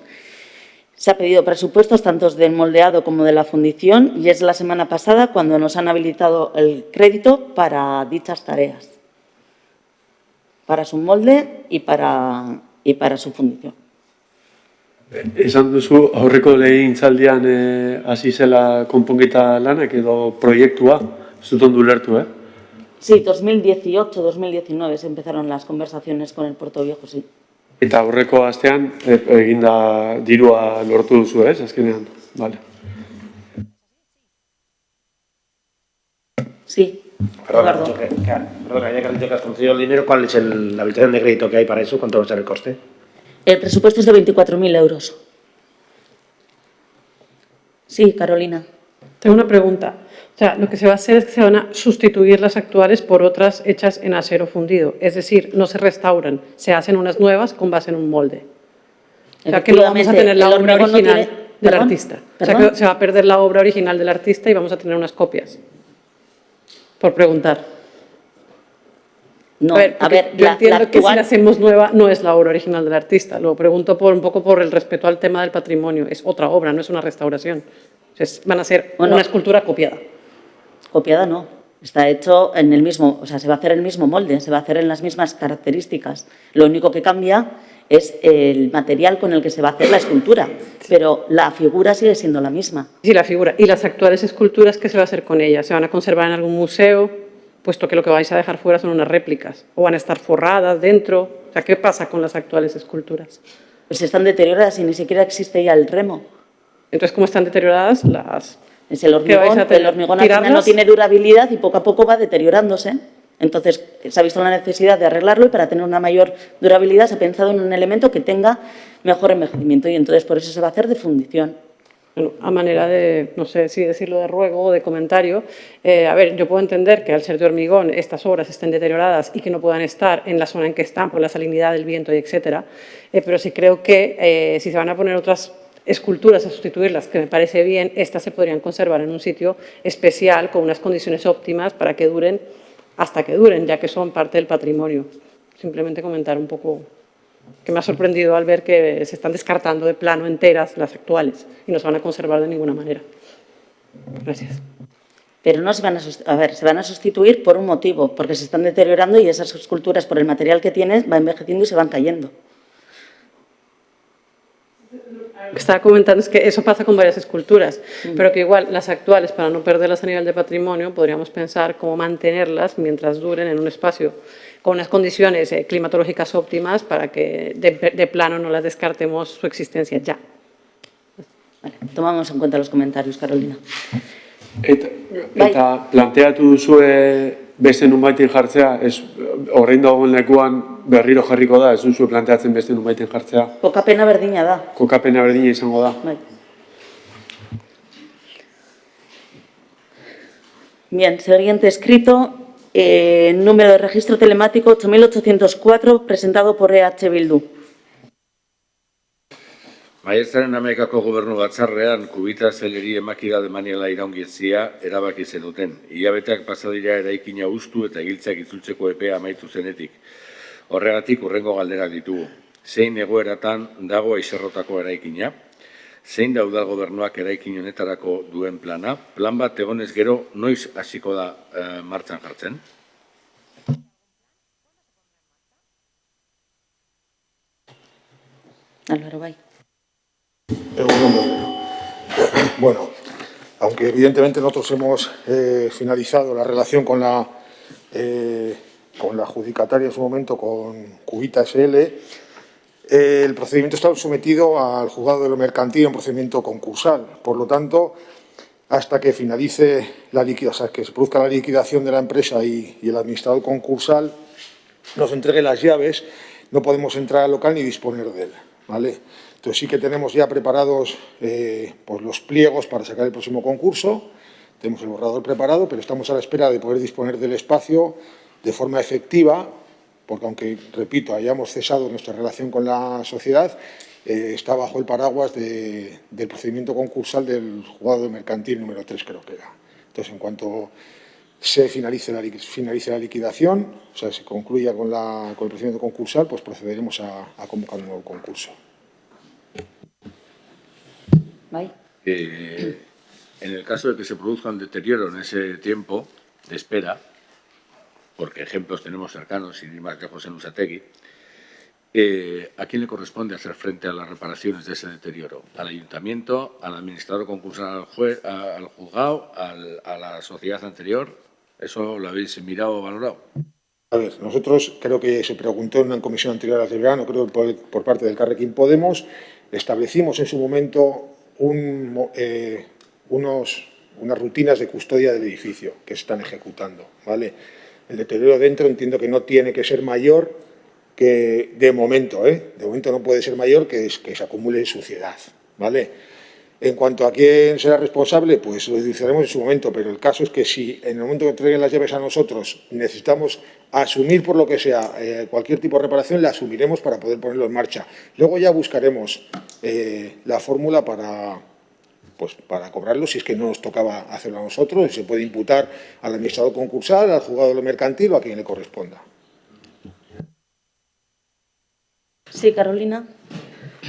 Se ha pedido presupuestos tanto del moldeado como de la fundición y es la semana pasada cuando nos han habilitado el crédito para dichas tareas, para su molde y para su fundición. Esan duzu, aurreko legegintzaldian hasi zela konponketa lanak edo proiektua, ez dut ondo ulertu, Sí, 2018-2019 se empezaron las conversaciones con el Puerto Viejo, sí. Eta aurreko astean eginda dirua lortu duzu, azkenean. Vale. Sí, Perdona, Eduardo. perdona, ya que has dicho que has conseguido el dinero, ¿cuál es la habilitación de crédito que hay para eso? ¿Cuánto va a ser el coste? El presupuesto es de 24.000 euros. Sí, Carolina. Tengo una pregunta. O sea, lo que se va a hacer es que se van a sustituir las actuales por otras hechas en acero fundido. Es decir, no se restauran, se hacen unas nuevas con base en un molde. O sea, que no vamos a tener la obra original del artista. O sea, que se va a perder la obra original del artista y vamos a tener unas copias. Por preguntar. No, yo entiendo que si la hacemos nueva no es la obra original del artista. Lo pregunto un poco por el respeto al tema del patrimonio. Es otra obra, no es una restauración. Van a ser una escultura copiada. Copiada no. Está hecho en el mismo, o sea, se va a hacer el mismo molde, se va a hacer en las mismas características. Lo único que cambia es el material con el que se va a hacer la escultura, pero la figura sigue siendo la misma. Sí, la figura. ¿Y las actuales esculturas qué se va a hacer con ellas? ¿Se van a conservar en algún museo? Puesto que lo que vais a dejar fuera son unas réplicas. ¿O van a estar forradas dentro? O sea, ¿qué pasa con las actuales esculturas? Pues están deterioradas y ni siquiera existe ya el remo. Entonces, ¿cómo están deterioradas las...? Es el hormigón al final no tiene durabilidad y poco a poco va deteriorándose. Entonces, se ha visto la necesidad de arreglarlo y para tener una mayor durabilidad se ha pensado en un elemento que tenga mejor envejecimiento y entonces por eso se va a hacer de fundición. Bueno, a manera de, no sé si decirlo de ruego o de comentario, a ver, yo puedo entender que al ser de hormigón estas obras estén deterioradas y que no puedan estar en la zona en que están por la salinidad del viento y etcétera, pero sí creo que si se van a poner otras esculturas a sustituirlas, que me parece bien, estas se podrían conservar en un sitio especial con unas condiciones óptimas para que duren hasta que duren, ya que son parte del patrimonio. Simplemente comentar un poco que me ha sorprendido al ver que se están descartando de plano enteras las actuales y no se van a conservar de ninguna manera. Gracias. Pero no se van se van a sustituir por un motivo, porque se están deteriorando y esas esculturas, por el material que tienen, van envejeciendo y se van cayendo. Lo que estaba comentando es que eso pasa con varias esculturas, pero que igual las actuales, para no perderlas a nivel de patrimonio, podríamos pensar cómo mantenerlas mientras duren en un espacio con unas condiciones climatológicas óptimas para que de plano no las descartemos su existencia ya. Vale, tomamos en cuenta los comentarios, Carolina. Eta planteatu duzue beste nunbaiten jartzea, horrein dagoen lekuan berriro jarriko da, ez duzue planteatzen beste nunbaiten jartzea. Kokapena berdina da. Kokapena berdina izango da. Bai. Bien, siguiente escrito, número de registro telemático 8804, presentado por EH Bildu. Maiatzaren 11ko gobernu batzarrean kubita zeleri emakida demaniela iraungietzia erabaki zenuten. Hilabeteak pasa dira eraikina hustu eta egiltzeak itzultzeko epea amaitu zenetik. Horregatik hurrengo galderak ditugu. Zein egoeratan dago Aizerrotako eraikina? Zein da udal gobernuak eraikin honetarako duen plana? Plan bat egonez gero noiz hasiko da martxan jartzen? Álvaro, bai. Bueno, aunque evidentemente nosotros hemos finalizado la relación con la adjudicataria en su momento, con Cubita SL, el procedimiento está sometido al juzgado de lo mercantil en procedimiento concursal. Por lo tanto, hasta que finalice la liquidación, que se produzca la liquidación de la empresa y el administrador concursal nos entregue las llaves, no podemos entrar al local ni disponer de él. ¿vale? Entonces sí que tenemos ya preparados pues los pliegos para sacar el próximo concurso, tenemos el borrador preparado, pero estamos a la espera de poder disponer del espacio de forma efectiva, porque aunque, repito, hayamos cesado nuestra relación con la sociedad, está bajo el paraguas del procedimiento concursal del juzgado mercantil número 3, creo que era. Entonces, en cuanto se finalice la liquidación, o sea, se concluya con el procedimiento concursal, pues procederemos a convocar un nuevo concurso. Bai. En el caso de que se produzca un deterioro en ese tiempo de espera, porque ejemplos tenemos cercanos, sin ir más lejos en Usategui, ¿a quién le corresponde hacer frente a las reparaciones de ese deterioro? ¿Al ayuntamiento, al administrador concursal, al juzgado, a la sociedad anterior? ¿Eso lo habéis mirado o valorado? A ver, nosotros creo que se preguntó en una comisión anterior al verano, creo por parte del Carrequín Podemos, establecimos en su momento unas rutinas de custodia del edificio que se están ejecutando, ¿vale? El deterioro dentro entiendo que no tiene que ser mayor que, de momento no puede ser mayor que se acumule en suciedad, ¿vale? En cuanto a quién será responsable, pues lo decidiremos en su momento, pero el caso es que si en el momento que entreguen las llaves a nosotros necesitamos asumir por lo que sea cualquier tipo de reparación, la asumiremos para poder ponerlo en marcha. Luego ya buscaremos la fórmula para cobrarlo, si es que no nos tocaba hacerlo a nosotros, y se puede imputar al administrador concursal, al juzgado de lo mercantil o a quien le corresponda. Sí, Carolina.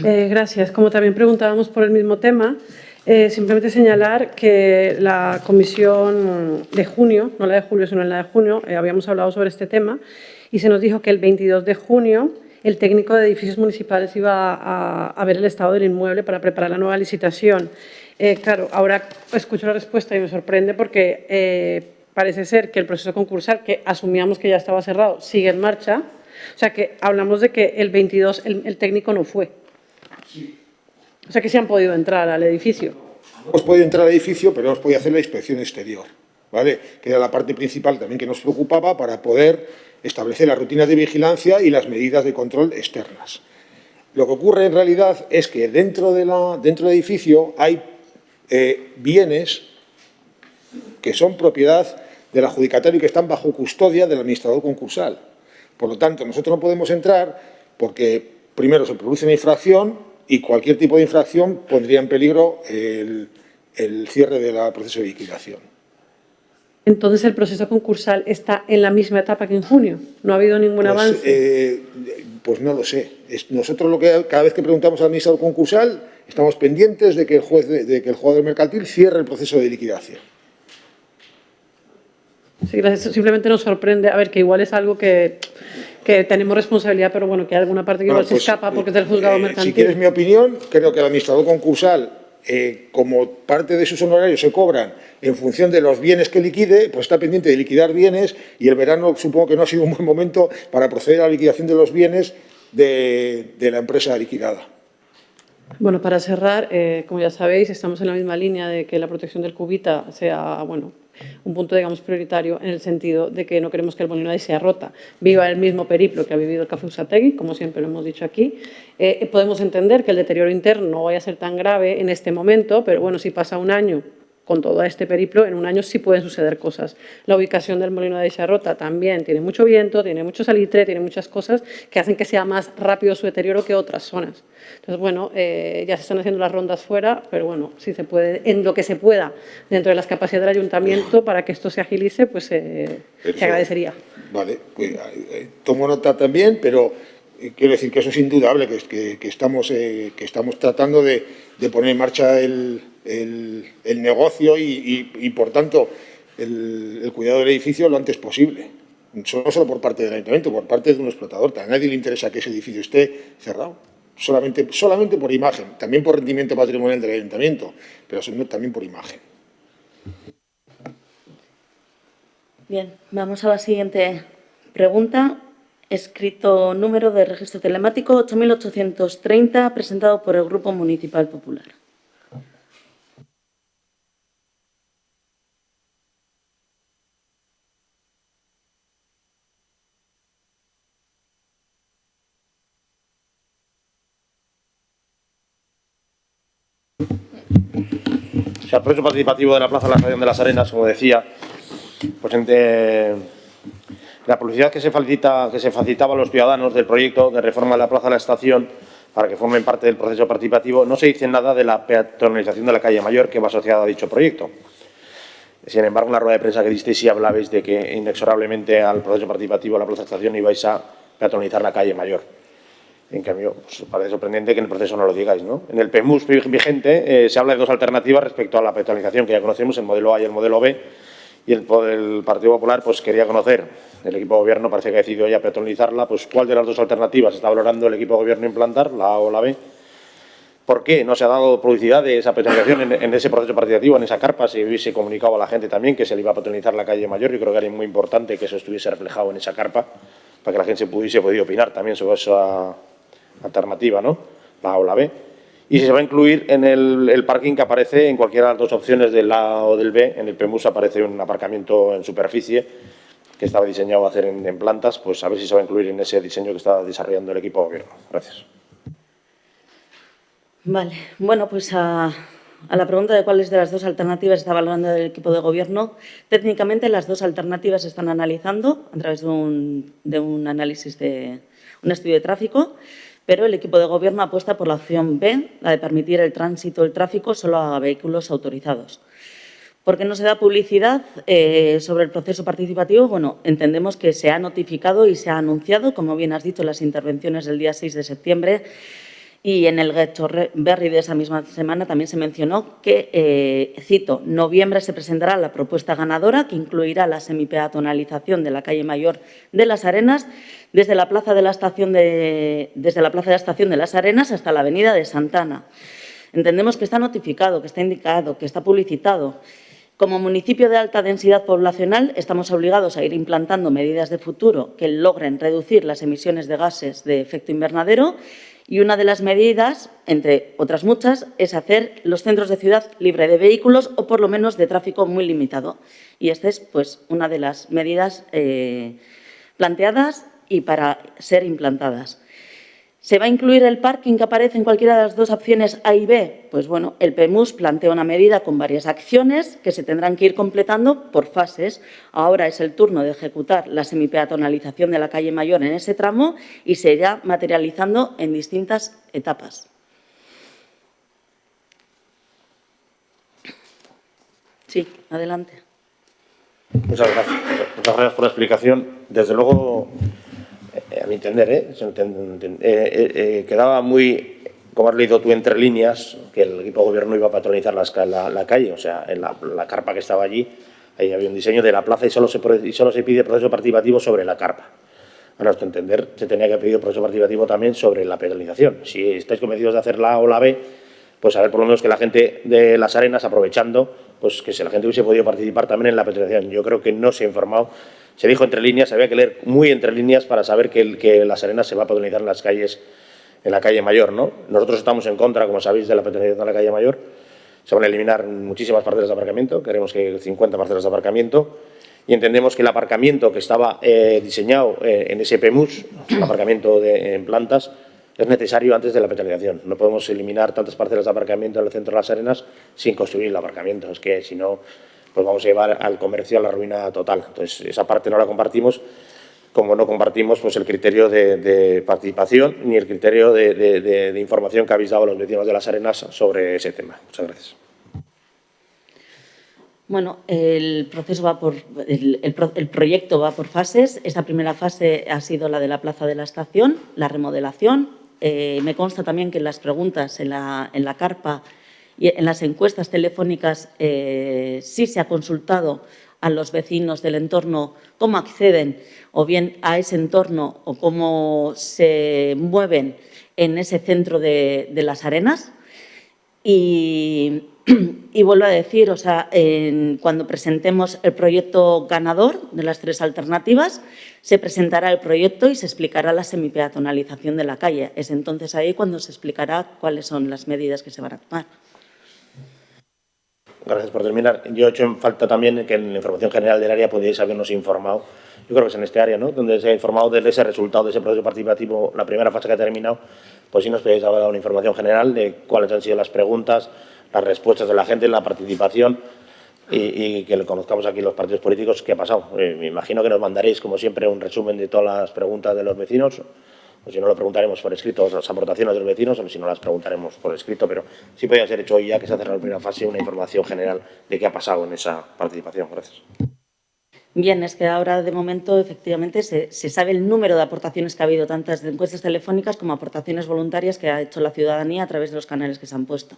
Gracias. Como también preguntábamos por el mismo tema, simplemente señalar que la comisión de junio, no la de julio, sino la de junio, habíamos hablado sobre este tema y se nos dijo que el 22 de junio el técnico de edificios municipales iba a ver el estado del inmueble para preparar la nueva licitación. Claro, ahora escucho la respuesta y me sorprende porque parece ser que el proceso concursal, que asumíamos que ya estaba cerrado, sigue en marcha. O sea, que hablamos de que el 22 el técnico no fue. O sea, que sí han podido entrar al edificio. No hemos podido entrar al edificio, pero hemos podido hacer la inspección exterior, ¿vale? Que era la parte principal también que nos preocupaba para poder establecer las rutinas de vigilancia y las medidas de control externas. Lo que ocurre en realidad es que dentro del edificio hay bienes que son propiedad del adjudicatario y que están bajo custodia del administrador concursal. Por lo tanto, nosotros no podemos entrar porque, primero, se produce una infracción y cualquier tipo de infracción pondría en peligro el cierre del proceso de liquidación. Entonces, ¿el proceso concursal está en la misma etapa que en junio? ¿No ha habido ningún avance? Pues no lo sé. Nosotros cada vez que preguntamos al administrador concursal estamos pendientes de que el jugador mercantil cierre el proceso de liquidación. Sí, gracias. Simplemente nos sorprende, a ver, que igual es algo que tenemos responsabilidad, pero bueno, que hay alguna parte que igual se escapa porque es del juzgado mercantil. Si quieres mi opinión, creo que el administrador concursal, como parte de sus honorarios se cobran en función de los bienes que liquide, pues está pendiente de liquidar bienes y el verano supongo que no ha sido un buen momento para proceder a la liquidación de los bienes de la empresa liquidada. Bueno, para cerrar, como ya sabéis, estamos en la misma línea de que la protección del cubita sea, bueno, un punto, digamos, prioritario en el sentido de que no queremos que el Molino de Ahí sea rota. Viva el mismo periplo que ha vivido el Café Usategui, como siempre lo hemos dicho aquí. Podemos entender que el deterioro interno no vaya a ser tan grave en este momento, pero bueno, si pasa un año con todo este periplo, en un año sí pueden suceder cosas. La ubicación del Molino de Rota también tiene mucho viento, tiene mucho salitre, tiene muchas cosas que hacen que sea más rápido su deterioro que otras zonas. Entonces, bueno, ya se están haciendo las rondas fuera, pero bueno, si se puede, en lo que se pueda, dentro de las capacidades del ayuntamiento, para que esto se agilice, pues se agradecería. Vale, pues, tomo nota también, pero quiero decir que eso es indudable, que estamos tratando de poner en marcha el negocio y por tanto, el cuidado del edificio lo antes posible. No solo por parte del ayuntamiento, por parte de un explotador. A nadie le interesa que ese edificio esté cerrado. Solamente por imagen, también por rendimiento patrimonial del ayuntamiento, pero también por imagen. Bien, vamos a la siguiente pregunta. Escrito número de registro telemático 8830, presentado por el Grupo Municipal Popular. sea, el proceso participativo de la Plaza de la Estación de las Arenas, como decía, pues la publicidad que se facilitaba a los ciudadanos del proyecto de reforma de la Plaza de la Estación para que formen parte del proceso participativo, no se dice nada de la peatonalización de la calle Mayor que va asociada a dicho proyecto. Sin embargo, en la rueda de prensa que disteis sí hablabais de que inexorablemente al proceso participativo de la Plaza de la Estación ibais a peatonalizar la calle Mayor. En cambio, pues, parece sorprendente que en el proceso no lo digáis, ¿no? En el PEMUS vigente se habla de dos alternativas respecto a la peatonalización que ya conocemos, el modelo A y el modelo B, y el Partido Popular pues quería conocer, el equipo de gobierno parece que ha decidido ya peatonalizarla, pues cuál de las dos alternativas está valorando el equipo de gobierno implantar, la A o la B. ¿Por qué no se ha dado publicidad de esa peatonalización en ese proceso participativo, en esa carpa? Se hubiese comunicado a la gente también que se le iba a peatonalizar la calle Mayor. Yo creo que era muy importante que eso estuviese reflejado en esa carpa para que la gente se pudiese opinar también sobre esa alternativa, ¿no? La A o la B. Y si se va a incluir en el parking que aparece en cualquiera de las dos opciones del A o del B, en el PEMUS aparece un aparcamiento en superficie que estaba diseñado a hacer en plantas, pues a ver si se va a incluir en ese diseño que está desarrollando el equipo de gobierno. Gracias. Vale, bueno, pues a la pregunta de cuáles de las dos alternativas está valorando el equipo de gobierno, técnicamente las dos alternativas se están analizando a través de un análisis de un estudio de tráfico, pero el equipo de gobierno apuesta por la opción B, la de permitir el tránsito del tráfico solo a vehículos autorizados. ¿Por qué no se da publicidad sobre el proceso participativo? Bueno, entendemos que se ha notificado y se ha anunciado, como bien has dicho, en las intervenciones del día 6 de septiembre, y en el Getxorberri de esa misma semana también se mencionó que, cito, noviembre se presentará la propuesta ganadora que incluirá la semipeatonalización de la calle Mayor de las Arenas desde la plaza de la estación de las Arenas hasta la avenida de Santana. Entendemos que está notificado, que está indicado, que está publicitado. Como municipio de alta densidad poblacional, estamos obligados a ir implantando medidas de futuro que logren reducir las emisiones de gases de efecto invernadero. Y una de las medidas, entre otras muchas, es hacer los centros de ciudad libre de vehículos o por lo menos de tráfico muy limitado. Y esta es pues, una de las medidas planteadas y para ser implantadas. ¿Se va a incluir el parking que aparece en cualquiera de las dos opciones A y B? Pues bueno, el PEMUS plantea una medida con varias acciones que se tendrán que ir completando por fases. Ahora es el turno de ejecutar la semipeatonalización de la calle Mayor en ese tramo y se irá materializando en distintas etapas. Sí, adelante. Muchas gracias. Muchas gracias por la explicación. Desde luego, a mi entender, quedaba muy, como has leído tú entre líneas, que el equipo de gobierno iba a patronizar la calle, o sea, en la carpa que estaba allí, ahí había un diseño de la plaza y solo se pide proceso participativo sobre la carpa. A nuestro entender, se tenía que pedir proceso participativo también sobre la peatonalización. Si estáis convencidos de hacer la A o la B, pues a ver por lo menos que la gente de las Arenas, aprovechando, pues que si la gente hubiese podido participar también en la peatonalización. Yo creo que no se ha informado. Se dijo entre líneas, había que leer muy entre líneas para saber que las Arenas se va a peatonalizar en las calles, en la calle Mayor, ¿no? Nosotros estamos en contra, como sabéis, de la peatonalización de la calle Mayor. Se van a eliminar muchísimas parcelas de aparcamiento, queremos que 50 parcelas de aparcamiento, y entendemos que el aparcamiento que estaba diseñado en ese PEMUS, el aparcamiento en plantas, es necesario antes de la peatonalización. No podemos eliminar tantas parcelas de aparcamiento en el centro de las Arenas sin construir el aparcamiento. Es que si no, pues vamos a llevar al comercio a la ruina total. Entonces, esa parte no la compartimos, como no compartimos pues, el criterio de participación ni el criterio de información que habéis dado a los vecinos de las Arenas sobre ese tema. Muchas gracias. Bueno, el proyecto va por fases. Esta primera fase ha sido la de la plaza de la estación, la remodelación. Me consta también que en las preguntas en la carpa y en las encuestas telefónicas sí se ha consultado a los vecinos del entorno cómo acceden o bien a ese entorno o cómo se mueven en ese centro de las Arenas. Y vuelvo a decir, o sea, cuando presentemos el proyecto ganador de las tres alternativas, se presentará el proyecto y se explicará la semipeatonalización de la calle. Es entonces ahí cuando se explicará cuáles son las medidas que se van a tomar. Gracias por terminar. Yo he hecho en falta también que en la información general del área podíais habernos informado, yo creo que es en este área, ¿no?, donde se ha informado de ese resultado de ese proceso participativo, la primera fase que ha terminado, pues sí nos podéis haber dado una información general de cuáles han sido las preguntas, las respuestas de la gente, la participación y que lo conozcamos aquí los partidos políticos qué ha pasado. Me imagino que nos mandaréis, como siempre, un resumen de todas las preguntas de los vecinos, o si no lo preguntaremos por escrito, las aportaciones de los vecinos, o si no las preguntaremos por escrito, pero sí podría ser hecho hoy, ya que se ha cerrado la primera fase, una información general de qué ha pasado en esa participación. Gracias. Bien, es que ahora de momento efectivamente se sabe el número de aportaciones que ha habido, tantas de encuestas telefónicas como aportaciones voluntarias que ha hecho la ciudadanía a través de los canales que se han puesto.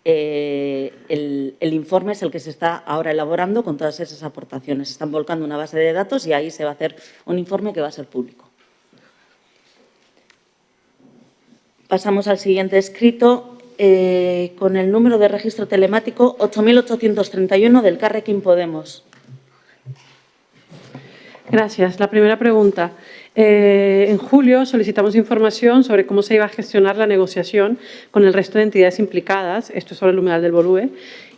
El informe es el que se está ahora elaborando con todas esas aportaciones. Se están volcando una base de datos y ahí se va a hacer un informe que va a ser público. Pasamos al siguiente escrito con el número de registro telemático 8.831 del Carrequín Podemos. Gracias. La primera pregunta. En julio solicitamos información sobre cómo se iba a gestionar la negociación con el resto de entidades implicadas, esto es sobre el humedal del Bolúe,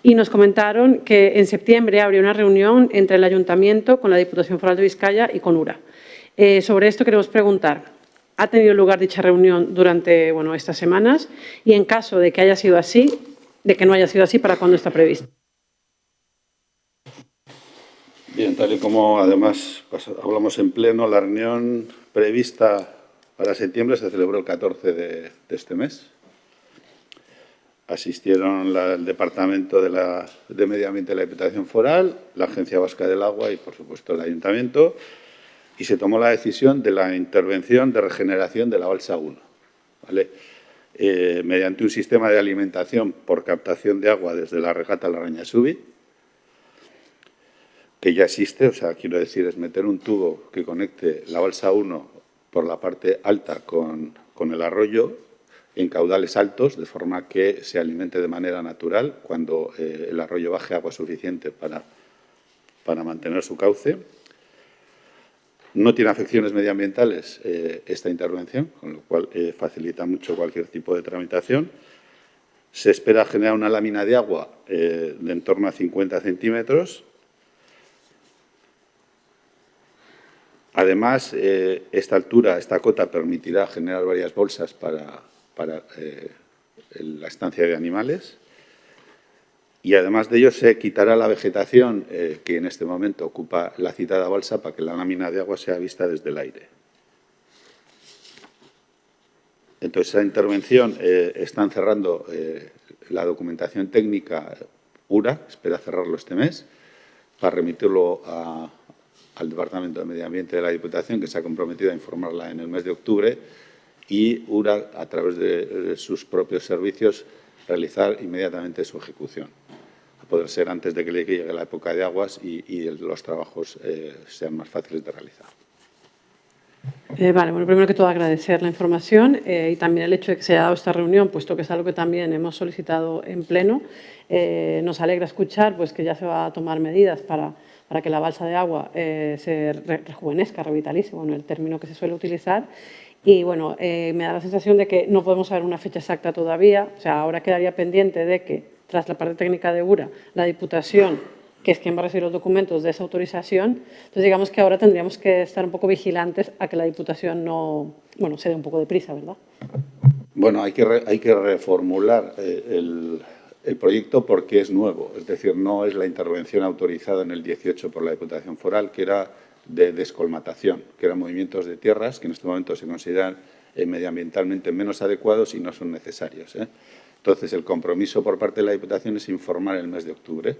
y nos comentaron que en septiembre habría una reunión entre el Ayuntamiento con la Diputación Foral de Vizcaya y con URA. Sobre esto queremos preguntar, ¿ha tenido lugar dicha reunión durante estas semanas? Y en caso de que haya sido así, de que no haya sido así, ¿para cuándo está previsto? Bien, tal y como además hablamos en pleno, la reunión prevista para septiembre se celebró el 14 de este mes. Asistieron el Departamento de Medio Ambiente de la Diputación Foral, la Agencia Vasca del Agua y, por supuesto, el Ayuntamiento, y se tomó la decisión de la intervención de regeneración de la balsa 1, ¿vale? Mediante un sistema de alimentación por captación de agua desde la regata Larrañasubi, que ya existe, o sea, quiero decir, es meter un tubo que conecte la balsa 1 por la parte alta con el arroyo en caudales altos, de forma que se alimente de manera natural cuando el arroyo baje agua suficiente para mantener su cauce. No tiene afecciones medioambientales esta intervención, con lo cual facilita mucho cualquier tipo de tramitación. Se espera generar una lámina de agua de en torno a 50 centímetros. Además, esta altura, esta cota, permitirá generar varias bolsas para la estancia de animales. Y además de ello, se quitará la vegetación que en este momento ocupa la citada balsa para que la lámina de agua sea vista desde el aire. Entonces, esa intervención están cerrando la documentación técnica URA, espera cerrarlo este mes, para remitirlo al Departamento de Medio Ambiente de la Diputación, que se ha comprometido a informarla en el mes de octubre, y URA, a través de sus propios servicios, realizar inmediatamente su ejecución, a poder ser antes de que llegue la época de aguas y los trabajos sean más fáciles de realizar. Vale, bueno, primero que todo agradecer la información y también el hecho de que se haya dado esta reunión, puesto que es algo que también hemos solicitado en pleno. Nos alegra escuchar pues, que ya se va a tomar medidas para que la balsa de agua se rejuvenezca, revitalice, bueno, el término que se suele utilizar. Y bueno, me da la sensación de que no podemos saber una fecha exacta todavía. O sea, ahora quedaría pendiente de que, tras la parte técnica de URA, la Diputación, que es quien va a recibir los documentos de esa autorización. Entonces, digamos que ahora tendríamos que estar un poco vigilantes a que la Diputación no, bueno, se dé un poco de prisa, ¿verdad? Bueno, hay que reformular el proyecto porque es nuevo. Es decir, no es la intervención autorizada en el 18 por la Diputación Foral, que era de descolmatación, que eran movimientos de tierras que en este momento se consideran medioambientalmente menos adecuados y no son necesarios. Entonces, el compromiso por parte de la Diputación es informar el mes de octubre,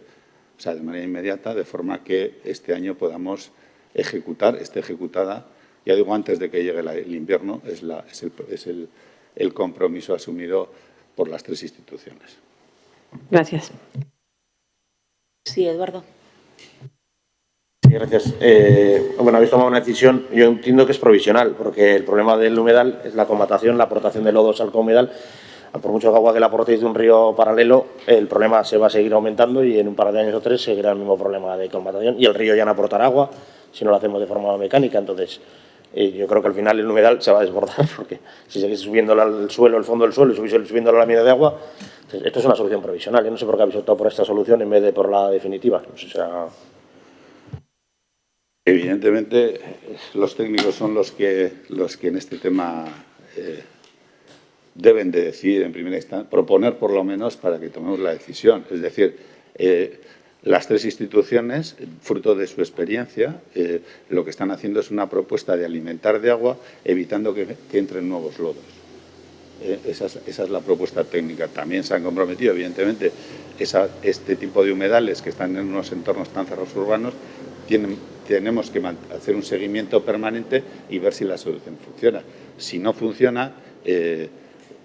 o sea, de manera inmediata, de forma que este año podamos esté ejecutada, ya digo, antes de que llegue el invierno, es el compromiso asumido por las tres instituciones. Gracias. Sí, Eduardo. Sí, gracias. Bueno, habéis tomado una decisión, yo entiendo que es provisional, porque el problema del humedal es la colmatación, la aportación de lodos al humedal. Por mucho agua que le aportéis de un río paralelo, el problema se va a seguir aumentando y en un par de años o tres seguirá el mismo problema de colmatación y el río ya no aportará agua si no lo hacemos de forma mecánica. Entonces, yo creo que al final el humedal se va a desbordar porque si seguís subiendo el suelo, el fondo del suelo y subiendo la lámina de agua, entonces, esto es una solución provisional. Yo no sé por qué habéis optado por esta solución en vez de por la definitiva. No sé si será... Evidentemente, los técnicos son los que en este tema deben de decidir en primera instancia, proponer por lo menos para que tomemos la decisión. Es decir, las tres instituciones, fruto de su experiencia, lo que están haciendo es una propuesta de alimentar de agua, evitando que entren nuevos lodos. Esa es la propuesta técnica. También se han comprometido, evidentemente, este tipo de humedales que están en unos entornos tan cerrados urbanos, tenemos que hacer un seguimiento permanente y ver si la solución funciona. Si no funciona,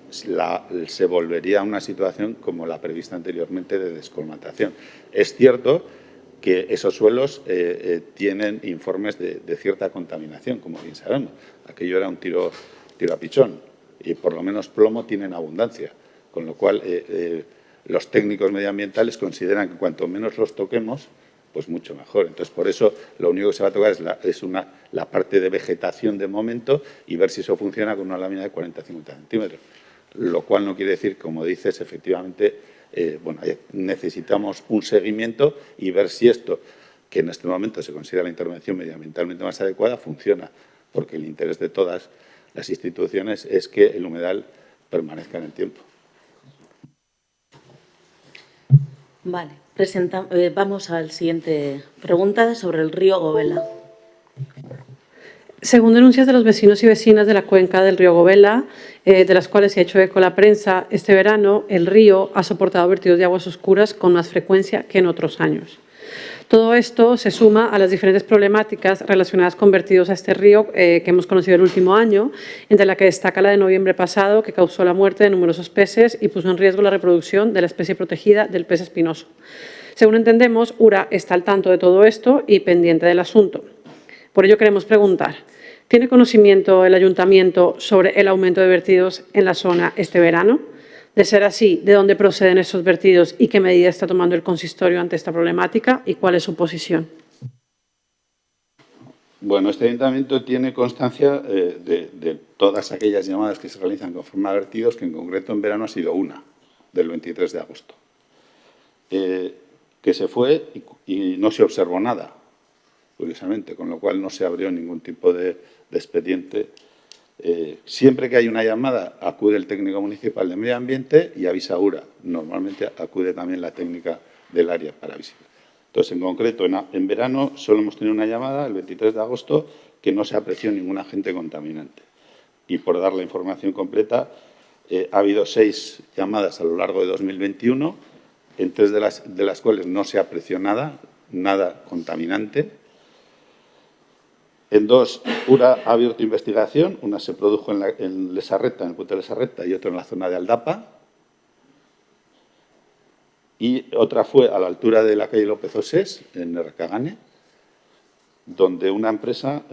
se volvería a una situación como la prevista anteriormente de descolmatación. Es cierto que esos suelos tienen informes de cierta contaminación, como bien sabemos. Aquello era un tiro a pichón y por lo menos plomo tienen abundancia, con lo cual los técnicos medioambientales consideran que cuanto menos los toquemos, pues mucho mejor. Entonces, por eso lo único que se va a tocar es la parte de vegetación de momento y ver si eso funciona con una lámina de 40-50 centímetros. Lo cual no quiere decir, como dices, efectivamente, necesitamos un seguimiento y ver si esto, que en este momento se considera la intervención medioambientalmente más adecuada, funciona, porque el interés de todas las instituciones es que el humedal permanezca en el tiempo. Vale, vamos al siguiente pregunta sobre el río Gobela. Según denuncias de los vecinos y vecinas de la cuenca del río Gobela, de las cuales se ha hecho eco la prensa, este verano el río ha soportado vertidos de aguas oscuras con más frecuencia que en otros años. Todo esto se suma a las diferentes problemáticas relacionadas con vertidos a este río que hemos conocido el último año, entre la que destaca la de noviembre pasado, que causó la muerte de numerosos peces y puso en riesgo la reproducción de la especie protegida del pez espinoso. Según entendemos, URA está al tanto de todo esto y pendiente del asunto. Por ello queremos preguntar, ¿tiene conocimiento el Ayuntamiento sobre el aumento de vertidos en la zona este verano? De ser así, ¿de dónde proceden esos vertidos y qué medida está tomando el consistorio ante esta problemática y cuál es su posición? Bueno, este ayuntamiento tiene constancia de todas aquellas llamadas que se realizan con forma de vertidos, que en concreto en verano ha sido una, del 23 de agosto, que se fue y no se observó nada, curiosamente, con lo cual no se abrió ningún tipo de expediente. Siempre que hay una llamada, acude el técnico municipal de medio ambiente y avisa a URA. Normalmente acude también la técnica del área para avisar. Entonces, en concreto, en verano solo hemos tenido una llamada, el 23 de agosto, que no se apreció ningún agente contaminante. Y por dar la información completa, ha habido 6 llamadas a lo largo de 2021, en 3 de las cuales no se apreció nada contaminante. En 2, URA ha abierto investigación. Una se produjo en Lesarreta, en el puente de Lesarreta, y otra en la zona de Aldapa. Y otra fue a la altura de la calle López Osés, en Ercagane, donde una empresa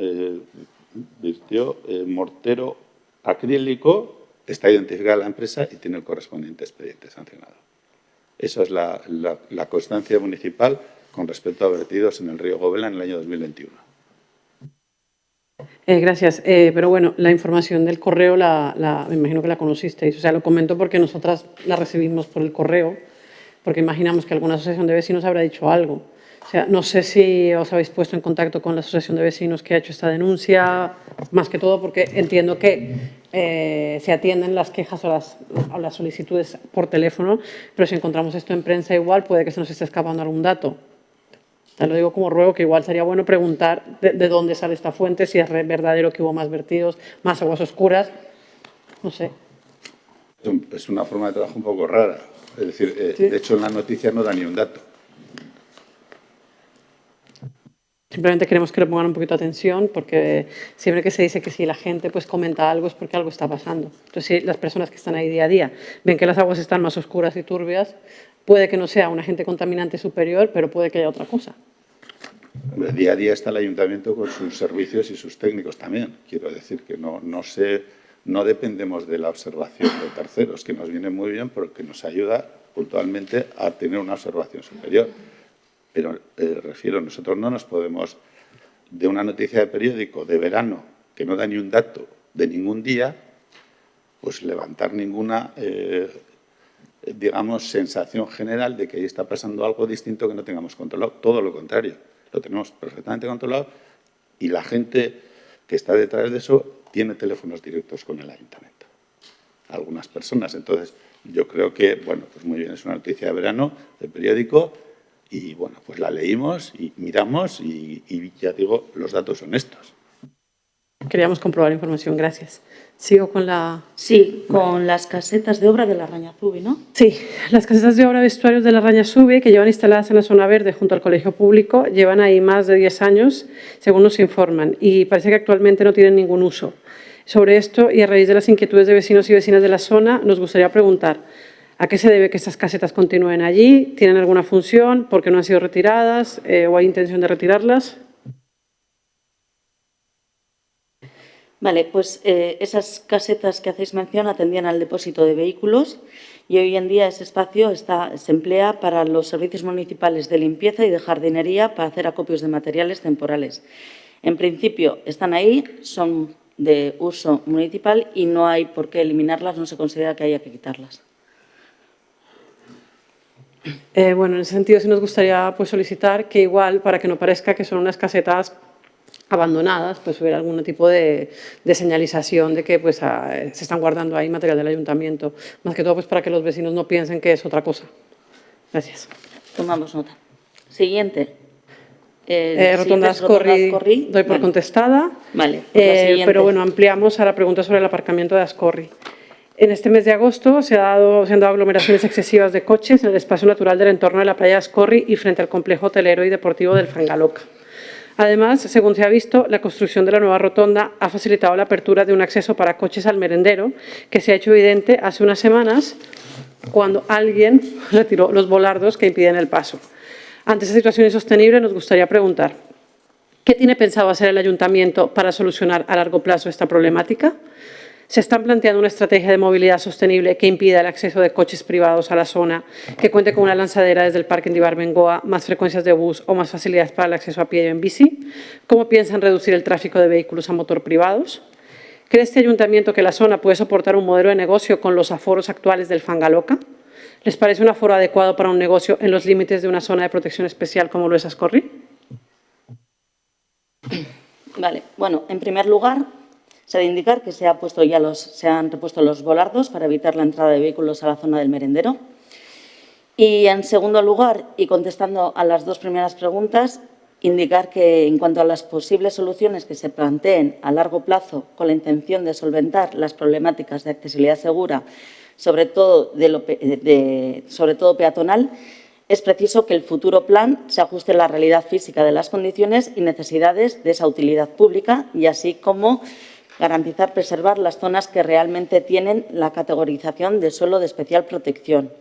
virtió mortero acrílico. Está identificada la empresa y tiene el correspondiente expediente sancionado. Esa es la constancia municipal con respecto a vertidos en el río Gobela en el año 2021. Gracias. Pero bueno, la información del correo me imagino que la conocisteis. O sea, lo comento porque nosotras la recibimos por el correo, porque imaginamos que alguna asociación de vecinos habrá dicho algo. O sea, no sé si os habéis puesto en contacto con la asociación de vecinos que ha hecho esta denuncia, más que todo porque entiendo que se atienden las quejas o las solicitudes por teléfono, pero si encontramos esto en prensa igual puede que se nos esté escapando algún dato. Te lo digo como ruego, que igual sería bueno preguntar de dónde sale esta fuente, si es verdadero que hubo más vertidos, más aguas oscuras, no sé. Es una forma de trabajo un poco rara. Es decir, Sí. De hecho, en la noticia no da ni un dato. Simplemente queremos que le pongan un poquito de atención, porque siempre que se dice que si la gente pues comenta algo es porque algo está pasando. Entonces, si las personas que están ahí día a día ven que las aguas están más oscuras y turbias, puede que no sea un agente contaminante superior, pero puede que haya otra cosa. Día a día está el ayuntamiento con sus servicios y sus técnicos también. Quiero decir que no dependemos de la observación de terceros, que nos viene muy bien porque nos ayuda puntualmente a tener una observación superior. Pero, nosotros no nos podemos, de una noticia de periódico de verano que no da ni un dato de ningún día, pues levantar ninguna, sensación general de que ahí está pasando algo distinto que no tengamos controlado. Todo lo contrario, lo tenemos perfectamente controlado y la gente que está detrás de eso tiene teléfonos directos con el ayuntamiento. algunas personas. Entonces, yo creo que, bueno, pues muy bien, es una noticia de verano, de periódico, y bueno, pues la leímos y miramos y ya digo, los datos son estos. Queríamos comprobar información, gracias. Sigo con la... Sí, con las casetas de obra de la Rañazubi, ¿no? Sí, las casetas de obra vestuarios de la Rañazubi, que llevan instaladas en la zona verde junto al colegio público, llevan ahí más de 10 años, según nos informan, y parece que actualmente no tienen ningún uso. Sobre esto, y a raíz de las inquietudes de vecinos y vecinas de la zona, nos gustaría preguntar ¿a qué se debe que estas casetas continúen allí? ¿Tienen alguna función? ¿Por qué no han sido retiradas? ¿O hay intención de retirarlas? Vale, pues esas casetas que hacéis mención atendían al depósito de vehículos y hoy en día ese espacio se emplea para los servicios municipales de limpieza y de jardinería para hacer acopios de materiales temporales. En principio están ahí, son de uso municipal y no hay por qué eliminarlas, no se considera que haya que quitarlas. Bueno, en ese sentido sí nos gustaría pues, solicitar que igual, para que no parezca que son unas casetas abandonadas, pues hubiera algún tipo de señalización de que pues, se están guardando ahí material del ayuntamiento. Más que todo pues, para que los vecinos no piensen que es otra cosa. Gracias. Tomamos nota. Siguiente. Rotonda Ascorri, doy por contestada. Vale. Pues la siguiente. Pero bueno, ampliamos a la pregunta sobre el aparcamiento de Ascorri. En este mes de agosto se han dado aglomeraciones excesivas de coches en el espacio natural del entorno de la playa de Ascorri y frente al complejo hotelero y deportivo del Fangaloca. Además, según se ha visto, la construcción de la nueva rotonda ha facilitado la apertura de un acceso para coches al merendero, que se ha hecho evidente hace unas semanas cuando alguien retiró los volardos que impiden el paso. Ante esta situación insostenible, nos gustaría preguntar, ¿qué tiene pensado hacer el ayuntamiento para solucionar a largo plazo esta problemática? ¿Se están planteando una estrategia de movilidad sostenible que impida el acceso de coches privados a la zona, que cuente con una lanzadera desde el parking de Ibarbengoa, más frecuencias de bus o más facilidades para el acceso a pie y en bici? ¿Cómo piensan reducir el tráfico de vehículos a motor privados? ¿Cree este ayuntamiento que la zona puede soportar un modelo de negocio con los aforos actuales del Fangaloca? ¿Les parece un aforo adecuado para un negocio en los límites de una zona de protección especial como lo es Ascorri? Vale, bueno, en primer lugar, se ha de indicar que se han repuesto los volardos para evitar la entrada de vehículos a la zona del merendero. Y en segundo lugar, y contestando a las dos primeras preguntas, indicar que en cuanto a las posibles soluciones que se planteen a largo plazo con la intención de solventar las problemáticas de accesibilidad segura, sobre todo peatonal, es preciso que el futuro plan se ajuste a la realidad física de las condiciones y necesidades de esa utilidad pública y así como preservar las zonas que realmente tienen la categorización de suelo de especial protección.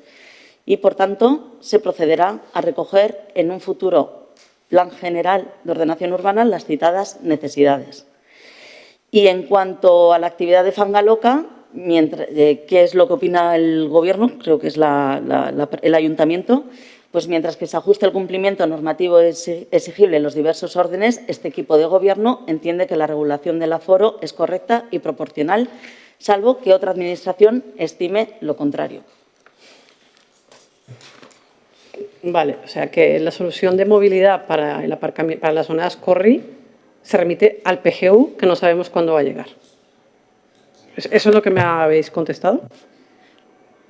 Y, por tanto, se procederá a recoger en un futuro Plan General de Ordenación Urbana las citadas necesidades. Y en cuanto a la actividad de Fangaloca, ¿qué es lo que opina el Gobierno? Creo que es el Ayuntamiento. Pues mientras que se ajuste el cumplimiento normativo exigible en los diversos órdenes, este equipo de Gobierno entiende que la regulación del aforo es correcta y proporcional, salvo que otra Administración estime lo contrario. Vale, o sea que la solución de movilidad para la zona de Ascorri se remite al PGU, que no sabemos cuándo va a llegar. ¿Eso es lo que me habéis contestado?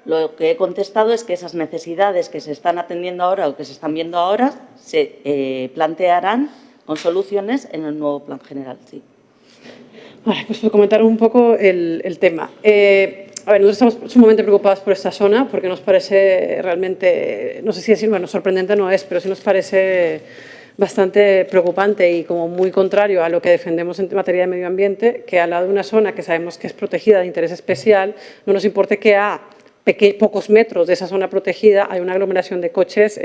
Lo que he contestado es que esas necesidades que se están atendiendo ahora o que se están viendo ahora se plantearán con soluciones en el nuevo Plan General. Sí. Vale, pues por comentar un poco el tema. A ver, nosotros estamos sumamente preocupados por esta zona porque nos parece realmente, no sé si decir, bueno, sorprendente no es, pero sí nos parece bastante preocupante y como muy contrario a lo que defendemos en materia de medio ambiente, que al lado de una zona que sabemos que es protegida de interés especial, no nos importe que a pocos metros de esa zona protegida hay una aglomeración de coches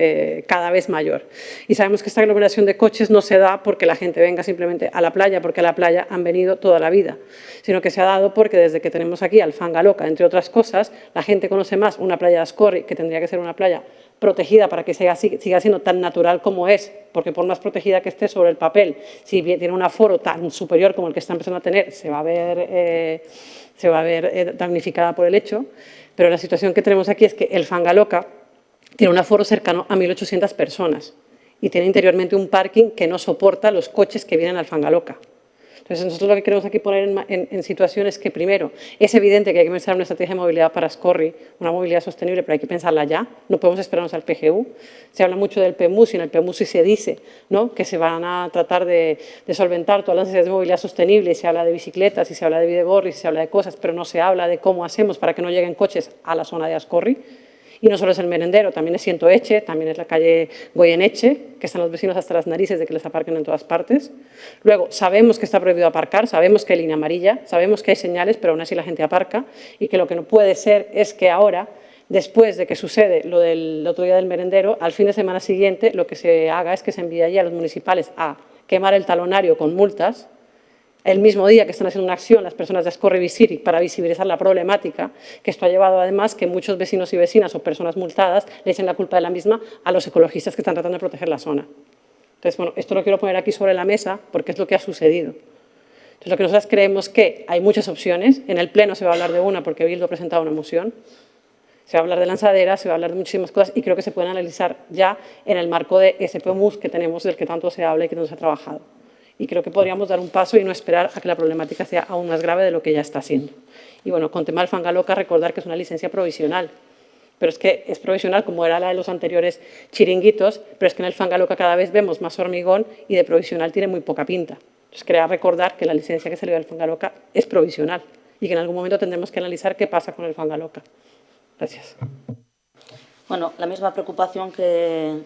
cada vez mayor. Y sabemos que esta aglomeración de coches no se da porque la gente venga simplemente a la playa, porque a la playa han venido toda la vida, sino que se ha dado porque desde que tenemos aquí al Fangaloca, entre otras cosas, la gente conoce más una playa de Ascorri, que tendría que ser una playa protegida para que siga siendo tan natural como es, porque por más protegida que esté sobre el papel, si tiene un aforo tan superior como el que está empezando a tener, se va a ver damnificada por el hecho. Pero la situación que tenemos aquí es que el Fangaloca tiene un aforo cercano a 1.800 personas y tiene interiormente un parking que no soporta los coches que vienen al Fangaloca. Entonces, Entonces, nosotros lo que queremos aquí poner en situaciones que, primero, es evidente que hay que pensar una estrategia de movilidad para Ascorri, una movilidad sostenible, pero hay que pensarla ya, no podemos esperarnos al PGU. Se habla mucho del PEMUS y en el PEMUS sí se dice, ¿no?, que se van a tratar de solventar todas las necesidades de movilidad sostenible, y se habla de bicicletas, y se habla de bidegorri, y se habla de cosas, pero no se habla de cómo hacemos para que no lleguen coches a la zona de Ascorri. Y no solo es el merendero, también es Cientoeche, también es la calle Goyeneche, que están los vecinos hasta las narices de que les aparquen en todas partes. Luego, sabemos que está prohibido aparcar, sabemos que hay línea amarilla, sabemos que hay señales, pero aún así la gente aparca, y que lo que no puede ser es que ahora, después de que sucede lo del otro día del merendero, al fin de semana siguiente lo que se haga es que se envíe allí a los municipales a quemar el talonario con multas, el mismo día que están haciendo una acción las personas de Ascorri Visiri para visibilizar la problemática, que esto ha llevado además que muchos vecinos y vecinas o personas multadas le echen la culpa de la misma a los ecologistas que están tratando de proteger la zona. Entonces, bueno, esto lo quiero poner aquí sobre la mesa porque es lo que ha sucedido. Entonces, lo que nosotros creemos que hay muchas opciones. En el Pleno se va a hablar de una porque Bildu ha presentado una moción. Se va a hablar de lanzaderas, se va a hablar de muchísimas cosas y creo que se pueden analizar ya en el marco de ese PEMUS que tenemos, del que tanto se habla y que tanto se ha trabajado. Y creo que podríamos dar un paso y no esperar a que la problemática sea aún más grave de lo que ya está siendo. Y bueno, con tema del Fangaloca, recordar que es una licencia provisional, pero es que es provisional como era la de los anteriores chiringuitos, pero es que en el Fangaloca cada vez vemos más hormigón y de provisional tiene muy poca pinta. Entonces, quería recordar que la licencia que se le da al Fangaloca es provisional y que en algún momento tendremos que analizar qué pasa con el Fangaloca. Gracias. Bueno, la misma preocupación que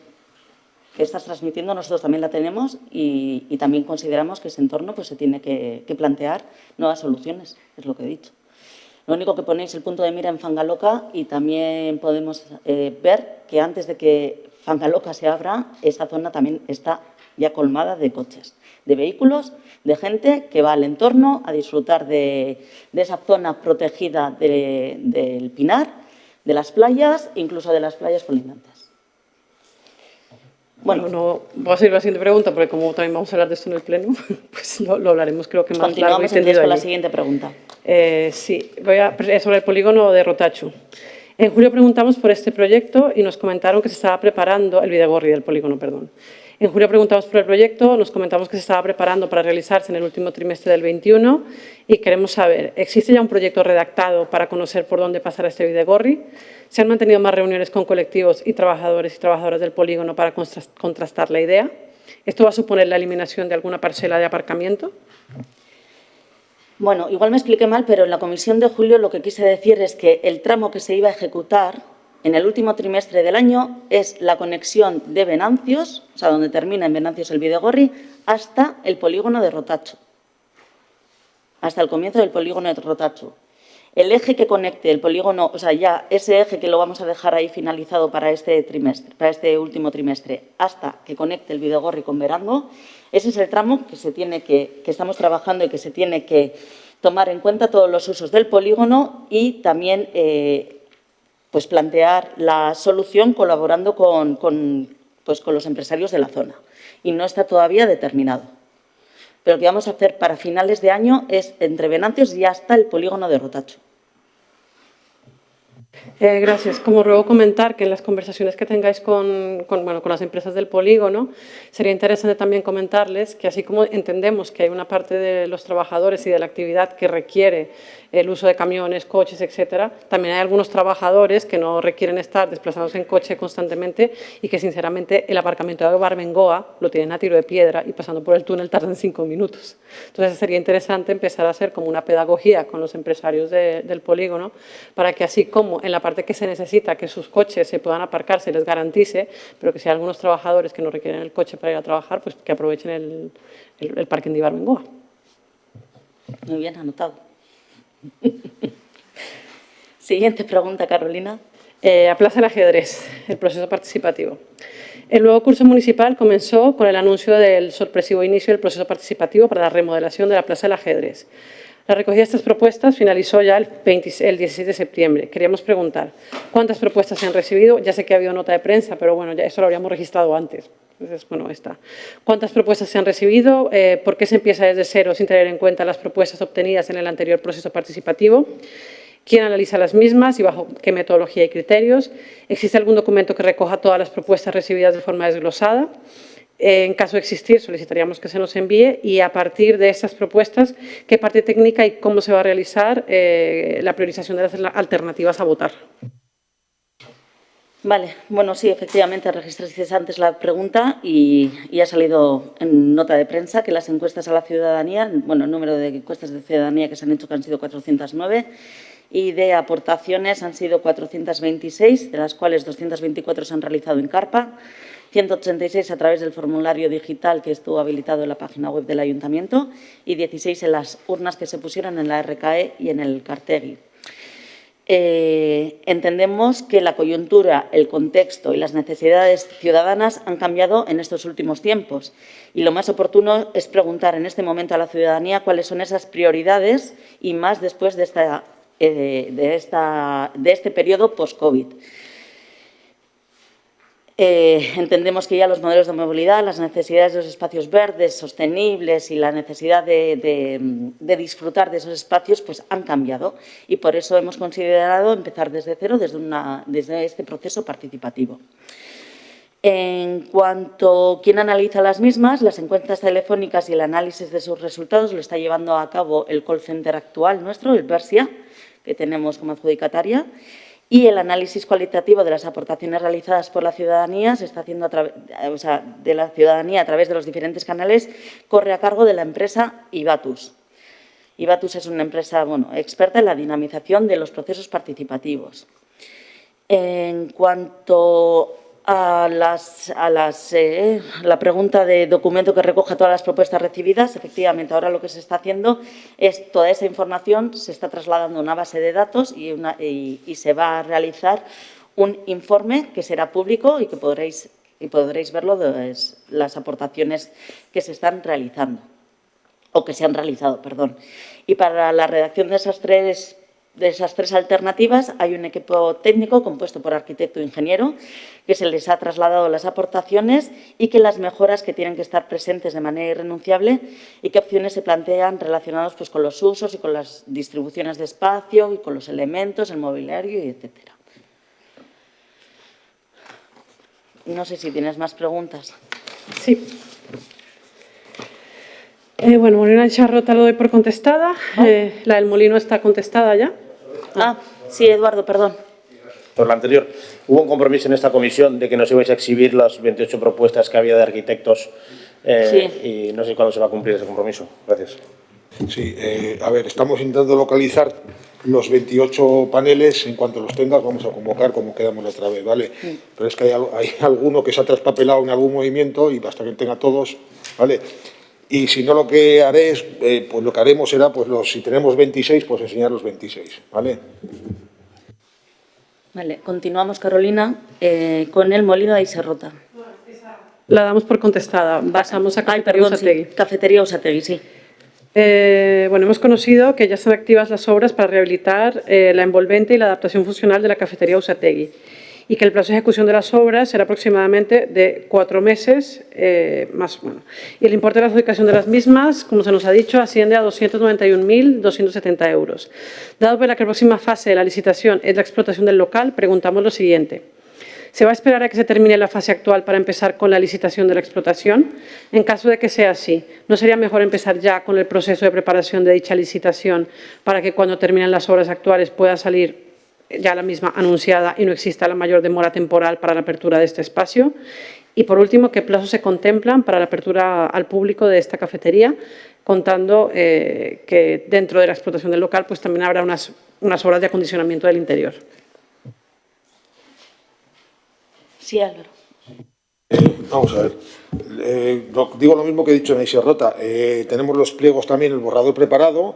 estás transmitiendo, nosotros también la tenemos y también consideramos que ese entorno pues, se tiene que plantear nuevas soluciones, es lo que he dicho. Lo único que ponéis el punto de mira en Fangaloca y también podemos ver que antes de que Fangaloca se abra, esa zona también está ya colmada de coches, de vehículos, de gente que va al entorno a disfrutar de esa zona protegida del Pinar, de las playas, incluso de las playas colindantes. Bueno, no voy a seguir la siguiente pregunta, porque como también vamos a hablar de esto en el Pleno, pues lo hablaremos creo que más largo y Continuamos tendido entonces con la allí. siguiente pregunta. Sí, sobre el polígono de Rotachu. En julio preguntamos por este proyecto y nos comentaron que se estaba preparando, el Bidegorri del polígono, perdón. En julio preguntamos por el proyecto, nos comentamos que se estaba preparando para realizarse en el último trimestre del 21 y queremos saber, ¿existe ya un proyecto redactado para conocer por dónde pasará este Bidegorri? ¿Se han mantenido más reuniones con colectivos y trabajadoras del polígono para contrastar la idea? ¿Esto va a suponer la eliminación de alguna parcela de aparcamiento? Bueno, igual me expliqué mal, pero en la comisión de julio lo que quise decir es que el tramo que se iba a ejecutar en el último trimestre del año es la conexión de Venancios, o sea, donde termina en Venancios el Bidegorri, hasta el polígono de Rotachu, hasta el comienzo del polígono de Rotachu. El eje que conecte el polígono, o sea, ya ese eje que lo vamos a dejar ahí finalizado para este trimestre, para este último trimestre, hasta que conecte el Bidegorri con Verango, ese es el tramo que estamos trabajando y que se tiene que tomar en cuenta todos los usos del polígono y también pues plantear la solución colaborando con los empresarios de la zona. Y no está todavía determinado. Pero lo que vamos a hacer para finales de año es entre Venancios y hasta el polígono de Rotachu. Gracias. Como ruego comentar que en las conversaciones que tengáis con las empresas del polígono, sería interesante también comentarles que así como entendemos que hay una parte de los trabajadores y de la actividad que requiere el uso de camiones, coches, etcétera, también hay algunos trabajadores que no requieren estar desplazados en coche constantemente y que sinceramente el aparcamiento de Barbengoa lo tienen a tiro de piedra y pasando por el túnel tardan 5 minutos. Entonces sería interesante empezar a hacer como una pedagogía con los empresarios del polígono para que así como en la parte que se necesita que sus coches se puedan aparcar, se les garantice, pero que si hay algunos trabajadores que no requieren el coche para ir a trabajar, pues que aprovechen el parking de Ibarbengoa. Muy bien anotado. Siguiente pregunta, Carolina. Aplaza el ajedrez, el proceso participativo. El nuevo curso municipal comenzó con el anuncio del sorpresivo inicio del proceso participativo para la remodelación de la Plaza del Ajedrez. La recogida de estas propuestas finalizó ya el 16 de septiembre. Queríamos preguntar, ¿cuántas propuestas se han recibido? Ya sé que ha habido nota de prensa, pero bueno, ya eso lo habríamos registrado antes. Entonces, bueno, está. ¿Cuántas propuestas se han recibido? ¿Por qué se empieza desde cero sin tener en cuenta las propuestas obtenidas en el anterior proceso participativo? ¿Quién analiza las mismas y bajo qué metodología y criterios? ¿Existe algún documento que recoja todas las propuestas recibidas de forma desglosada? En caso de existir, solicitaríamos que se nos envíe y a partir de estas propuestas, qué parte técnica y cómo se va a realizar la priorización de las alternativas a votar. Vale, bueno, sí, efectivamente, registrasteis antes la pregunta y ha salido en nota de prensa que las encuestas a la ciudadanía, bueno, el número de encuestas de ciudadanía que se han hecho que han sido 409 y de aportaciones han sido 426, de las cuales 224 se han realizado en carpa, 186 a través del formulario digital que estuvo habilitado en la página web del Ayuntamiento y 16 en las urnas que se pusieron en la RKE y en el Cartegui. Entendemos que la coyuntura, el contexto y las necesidades ciudadanas han cambiado en estos últimos tiempos y lo más oportuno es preguntar en este momento a la ciudadanía cuáles son esas prioridades y más después de este periodo post-COVID. Entendemos que ya los modelos de movilidad, las necesidades de los espacios verdes, sostenibles y la necesidad de disfrutar de esos espacios pues han cambiado y por eso hemos considerado empezar desde cero, desde este proceso participativo. En cuanto a quién analiza las mismas, las encuestas telefónicas y el análisis de sus resultados lo está llevando a cabo el call center actual nuestro, el Versia, que tenemos como adjudicataria. Y el análisis cualitativo de las aportaciones realizadas por la ciudadanía se está haciendo de la ciudadanía a través de los diferentes canales, corre a cargo de la empresa Ibatus. Ibatus es una empresa experta en la dinamización de los procesos participativos. En cuanto a la pregunta de documento que recoja todas las propuestas recibidas, efectivamente, ahora lo que se está haciendo es toda esa información se está trasladando a una base de datos y se va a realizar un informe que será público y que podréis verlo de las aportaciones que se están realizando o que se han realizado, perdón. Y para la redacción de esas tres alternativas hay un equipo técnico compuesto por arquitecto e ingeniero que se les ha trasladado las aportaciones y que las mejoras que tienen que estar presentes de manera irrenunciable y qué opciones se plantean relacionados pues, con los usos y con las distribuciones de espacio y con los elementos, el mobiliario, y etcétera. No sé si tienes más preguntas. Sí. Bueno, Molino de Charrota lo doy por contestada. La del Molino está contestada ya. Sí, Eduardo, perdón. Por la anterior, hubo un compromiso en esta comisión de que nos ibais a exhibir las 28 propuestas que había de arquitectos sí. Y no sé cuándo se va a cumplir ese compromiso. Gracias. Sí, a ver, estamos intentando localizar los 28 paneles. En cuanto los tengas, vamos a convocar como quedamos la otra vez, ¿vale? Sí. Pero es que hay alguno que se ha traspapelado en algún movimiento y hasta que tenga todos, ¿vale? Y si no, lo que haré es, pues lo que haremos será, pues si tenemos 26, pues enseñar los 26, ¿vale? Vale, continuamos, Carolina, con el Molino de Charrota. La damos por contestada. Pasamos a Cafetería Usategui. Sí, Cafetería Usategui, sí. Bueno, hemos conocido que ya están activas las obras para rehabilitar la envolvente y la adaptación funcional de la Cafetería Usategui y que el plazo de ejecución de las obras será aproximadamente de 4 meses más o menos. Y el importe de la adjudicación de las mismas, como se nos ha dicho, asciende a 291.270 euros. Dado que la próxima fase de la licitación es la explotación del local, preguntamos lo siguiente. ¿Se va a esperar a que se termine la fase actual para empezar con la licitación de la explotación? En caso de que sea así, ¿no sería mejor empezar ya con el proceso de preparación de dicha licitación para que cuando terminen las obras actuales pueda salir ya la misma anunciada y no exista la mayor demora temporal para la apertura de este espacio? Y, por último, ¿qué plazos se contemplan para la apertura al público de esta cafetería, contando que dentro de la explotación del local pues también habrá unas obras de acondicionamiento del interior? Sí, Álvaro. Vamos a ver. Digo lo mismo que he dicho en Charrota. Tenemos los pliegos también, el borrador preparado,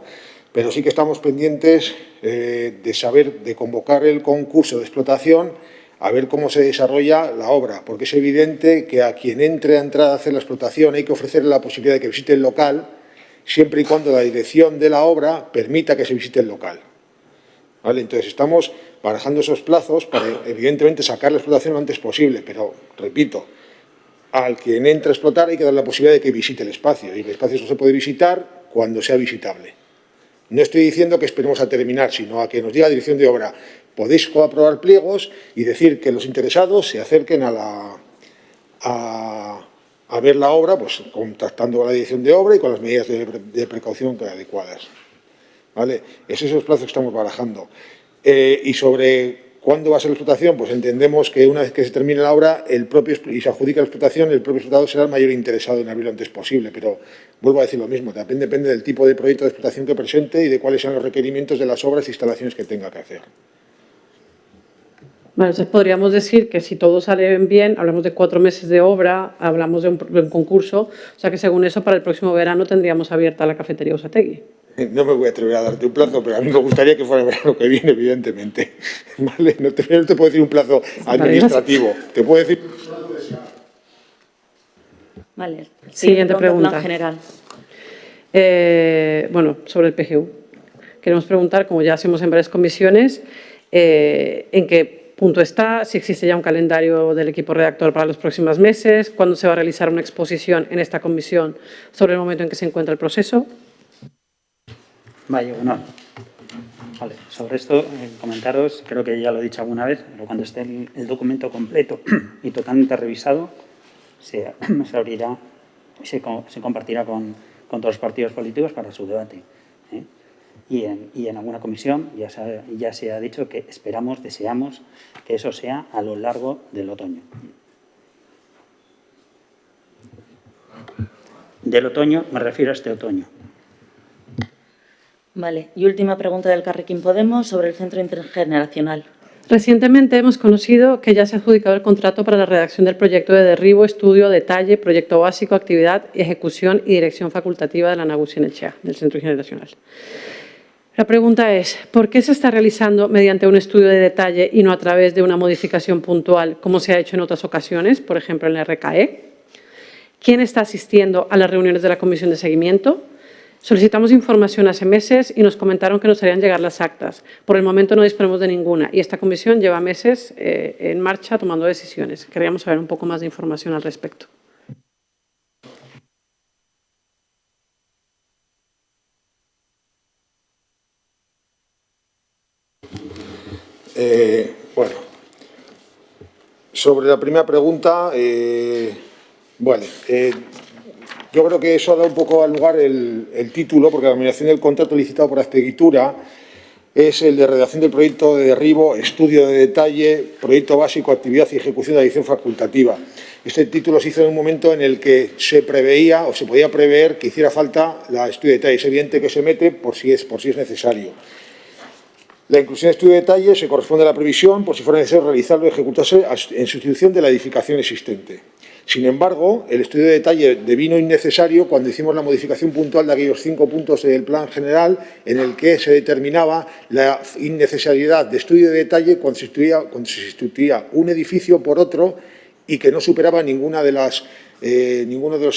pero sí que estamos pendientes de saber, de convocar el concurso de explotación, a ver cómo se desarrolla la obra, porque es evidente que a quien entre a entrar a hacer la explotación hay que ofrecerle la posibilidad de que visite el local, siempre y cuando la dirección de la obra permita que se visite el local. ¿Vale? Entonces, estamos barajando esos plazos para, evidentemente, sacar la explotación lo antes posible, pero, repito, al quien entre a explotar hay que dar la posibilidad de que visite el espacio, y el espacio no se puede visitar cuando sea visitable. No estoy diciendo que esperemos a terminar, sino a que nos diga la dirección de obra. Podéis aprobar pliegos y decir que los interesados se acerquen a a ver la obra, pues contactando con la dirección de obra y con las medidas de precaución adecuadas. ¿Vale? Esos son los plazos que estamos barajando. Y sobre cuándo va a ser la explotación, pues entendemos que una vez que se termine la obra y se adjudica la explotación, el propio explotador será el mayor interesado en abrirlo lo antes posible. Pero vuelvo a decir lo mismo, también depende del tipo de proyecto de explotación que presente y de cuáles sean los requerimientos de las obras e instalaciones que tenga que hacer. Bueno, entonces podríamos decir que si todo sale bien, hablamos de 4 meses de obra, hablamos de un concurso, o sea que según eso para el próximo verano tendríamos abierta la cafetería Usategui. No me voy a atrever a darte un plazo, pero a mí me gustaría que fuera el verano que viene, evidentemente. ¿Vale? No te puedo decir un plazo administrativo, te puedo decir... Vale. Siguiente pregunta. Plan general. Bueno, sobre el PGU. Queremos preguntar, como ya hacemos en varias comisiones, en qué punto está, si existe ya un calendario del equipo redactor para los próximos meses, cuándo se va a realizar una exposición en esta comisión sobre el momento en que se encuentra el proceso. Vale, bueno. Vale, sobre esto, comentaros, creo que ya lo he dicho alguna vez, pero cuando esté el documento completo y totalmente revisado, se abrirá, se compartirá con todos los partidos políticos para su debate. Y en alguna comisión ya se ha dicho que esperamos, deseamos que eso sea a lo largo del otoño. Del otoño me refiero a este otoño. Vale. Y última pregunta del Carrequín Podemos sobre el Centro Intergeneracional. Recientemente hemos conocido que ya se ha adjudicado el contrato para la redacción del proyecto de derribo, estudio, detalle, proyecto básico, actividad, ejecución y dirección facultativa de la Nagusia Nechea, del Centro Intergeneracional. La pregunta es, ¿por qué se está realizando mediante un estudio de detalle y no a través de una modificación puntual, como se ha hecho en otras ocasiones, por ejemplo en la RKE? ¿Quién está asistiendo a las reuniones de la comisión de seguimiento? Solicitamos información hace meses y nos comentaron que nos harían llegar las actas. Por el momento no disponemos de ninguna y esta comisión lleva meses en marcha tomando decisiones. Queríamos saber un poco más de información al respecto. Bueno, sobre la primera pregunta, yo creo que eso ha dado un poco al lugar el título, porque la denominación del contrato licitado por Azpeitura es el de redacción del proyecto de derribo, estudio de detalle, proyecto básico, actividad y ejecución de la edición facultativa. Este título se hizo en un momento en el que se preveía o se podía prever que hiciera falta la estudio de detalle. Es evidente que se mete por si es necesario. La inclusión de estudio de detalle se corresponde a la previsión por si fuera necesario realizarlo y ejecutarse en sustitución de la edificación existente. Sin embargo, el estudio de detalle devino innecesario cuando hicimos la modificación puntual de aquellos 5 puntos del plan general en el que se determinaba la innecesariedad de estudio de detalle cuando se sustituía un edificio por otro y que no superaba ninguno de los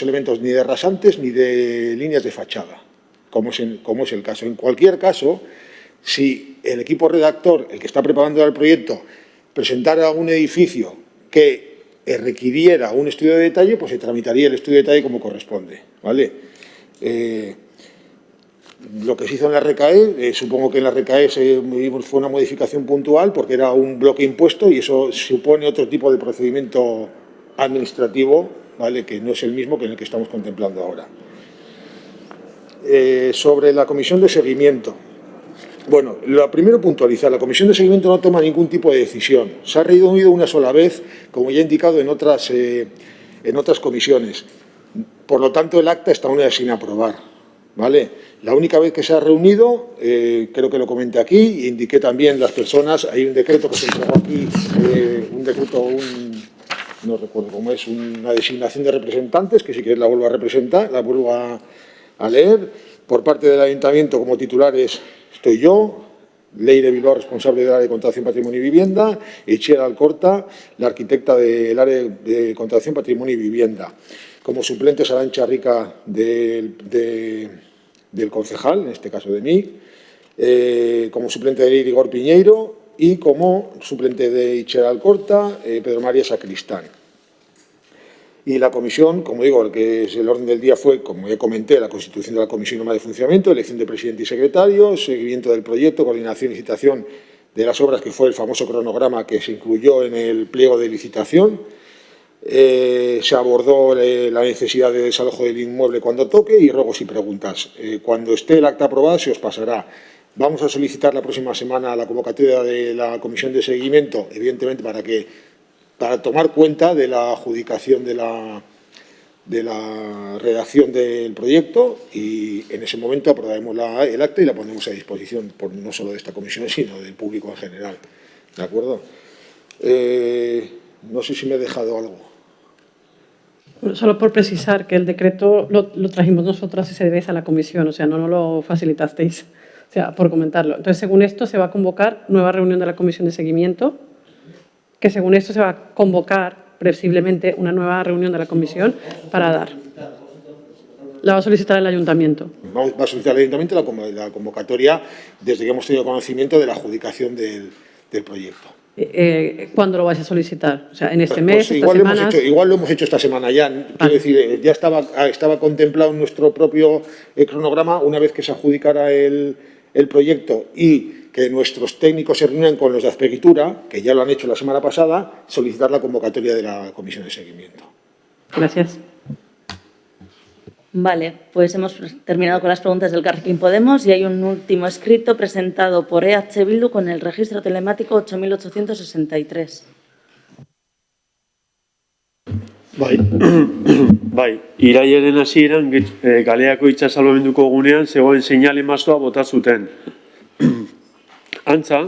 elementos ni de rasantes ni de líneas de fachada, como es el caso. En cualquier caso, si el equipo redactor, el que está preparando el proyecto, presentara un edificio que requiriera un estudio de detalle, pues se tramitaría el estudio de detalle como corresponde, ¿vale? Lo que se hizo en la RKE, supongo que en la RKE fue una modificación puntual porque era un bloque impuesto y eso supone otro tipo de procedimiento administrativo, ¿vale? Que no es el mismo que en el que estamos contemplando ahora. Sobre la comisión de seguimiento. Bueno, lo primero puntualizar, la comisión de seguimiento no toma ningún tipo de decisión. Se ha reunido una sola vez, como ya he indicado en otras comisiones. Por lo tanto, el acta está aún sin aprobar, ¿vale? La única vez que se ha reunido, creo que lo comenté aquí, e indiqué también las personas, hay un decreto que se entregó aquí, no recuerdo cómo es, una designación de representantes, que si quieres la vuelvo a representar, la vuelvo a leer. Por parte del Ayuntamiento, como titulares, estoy yo, Leire Bilbao, responsable del área de contratación, patrimonio y vivienda, Itziar Alcorta, la arquitecta del área de contratación, patrimonio y vivienda. Como suplentes, Arantxa Rica del concejal, en este caso de mí, como suplente de Leire Igor Piñeiro y como suplente de Itziar Alcorta, Pedro María Sacristán. Y la comisión, como digo, el orden del día fue, como ya comenté, la constitución de la comisión normal de funcionamiento, elección de presidente y secretario, seguimiento del proyecto, coordinación y licitación de las obras, que fue el famoso cronograma que se incluyó en el pliego de licitación, Se abordó la necesidad de desalojo del inmueble cuando toque y ruegos y preguntas. Cuando esté el acta aprobada se os pasará. Vamos a solicitar la próxima semana la convocatoria de la comisión de seguimiento, evidentemente para tomar cuenta de la adjudicación de la redacción del proyecto, y en ese momento aprobaremos el acta y la pondremos a disposición no solo de esta comisión, sino del público en general. ¿De acuerdo? No sé si me he dejado algo. Bueno, solo por precisar que el decreto lo trajimos nosotras y se debe a la comisión, o sea, no nos lo facilitasteis, o sea, por comentarlo. Entonces, según esto, se va a convocar nueva reunión de la comisión de seguimiento, que según esto se va a convocar previsiblemente una nueva reunión de la comisión para dar. La va a solicitar el ayuntamiento. Va a solicitar el ayuntamiento la convocatoria desde que hemos tenido conocimiento de la adjudicación del proyecto. ¿Cuándo lo vais a solicitar? O sea, ¿en este Pues mes, estas igual semanas? Igual lo hemos hecho esta semana ya. Quiero decir, ya estaba contemplado en nuestro propio cronograma, una vez que se adjudicara el proyecto y que nuestros técnicos se reúnan con los de Azpeitura, que ya lo han hecho la semana pasada, solicitar la convocatoria de la comisión de seguimiento. Gracias. Vale, pues hemos terminado con las preguntas del Elkarrekin Podemos y hay un último escrito presentado por EH Bildu con el registro telemático 8863. Bai, irailaren hasieran Galeako itsasalbamenduko gunean zegoen seinale mastoa bota zuten. Antza,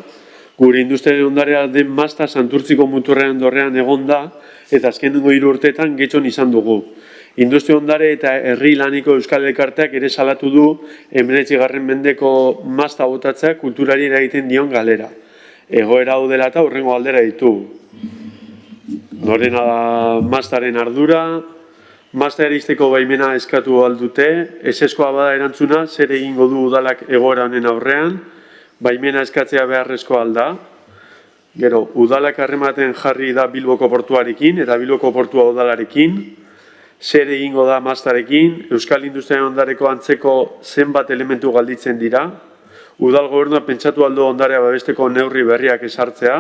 gure industriaren ondarea den masta Santurtziko muturrean dorrean egon da, eta azkenengo 3 urteetan getxon izan dugu. Industria ondare eta herri laniko Euskal Elkarteak ere salatu du 19. mendeko masta botatzea kulturari eragiten dion galera. Egoera hau dela eta hurrengo aldera ditugu. Norena da mastaren ardura, masta eristeko baimena eskatu aldute, eseskoa bada erantzuna, zer egingo du udalak egoera honen aurrean, baimena eskatzea beharrezko alda. Gero, udalak harrematen jarri da Bilboko portuarekin eta Bilboko portua udalarekin, zer egingo da mastarekin, Euskal Industriaren ondareko antzeko zenbat elementu galditzen dira, udal gobernua pentsatu aldo ondarea babesteko neurri berriak esartzea,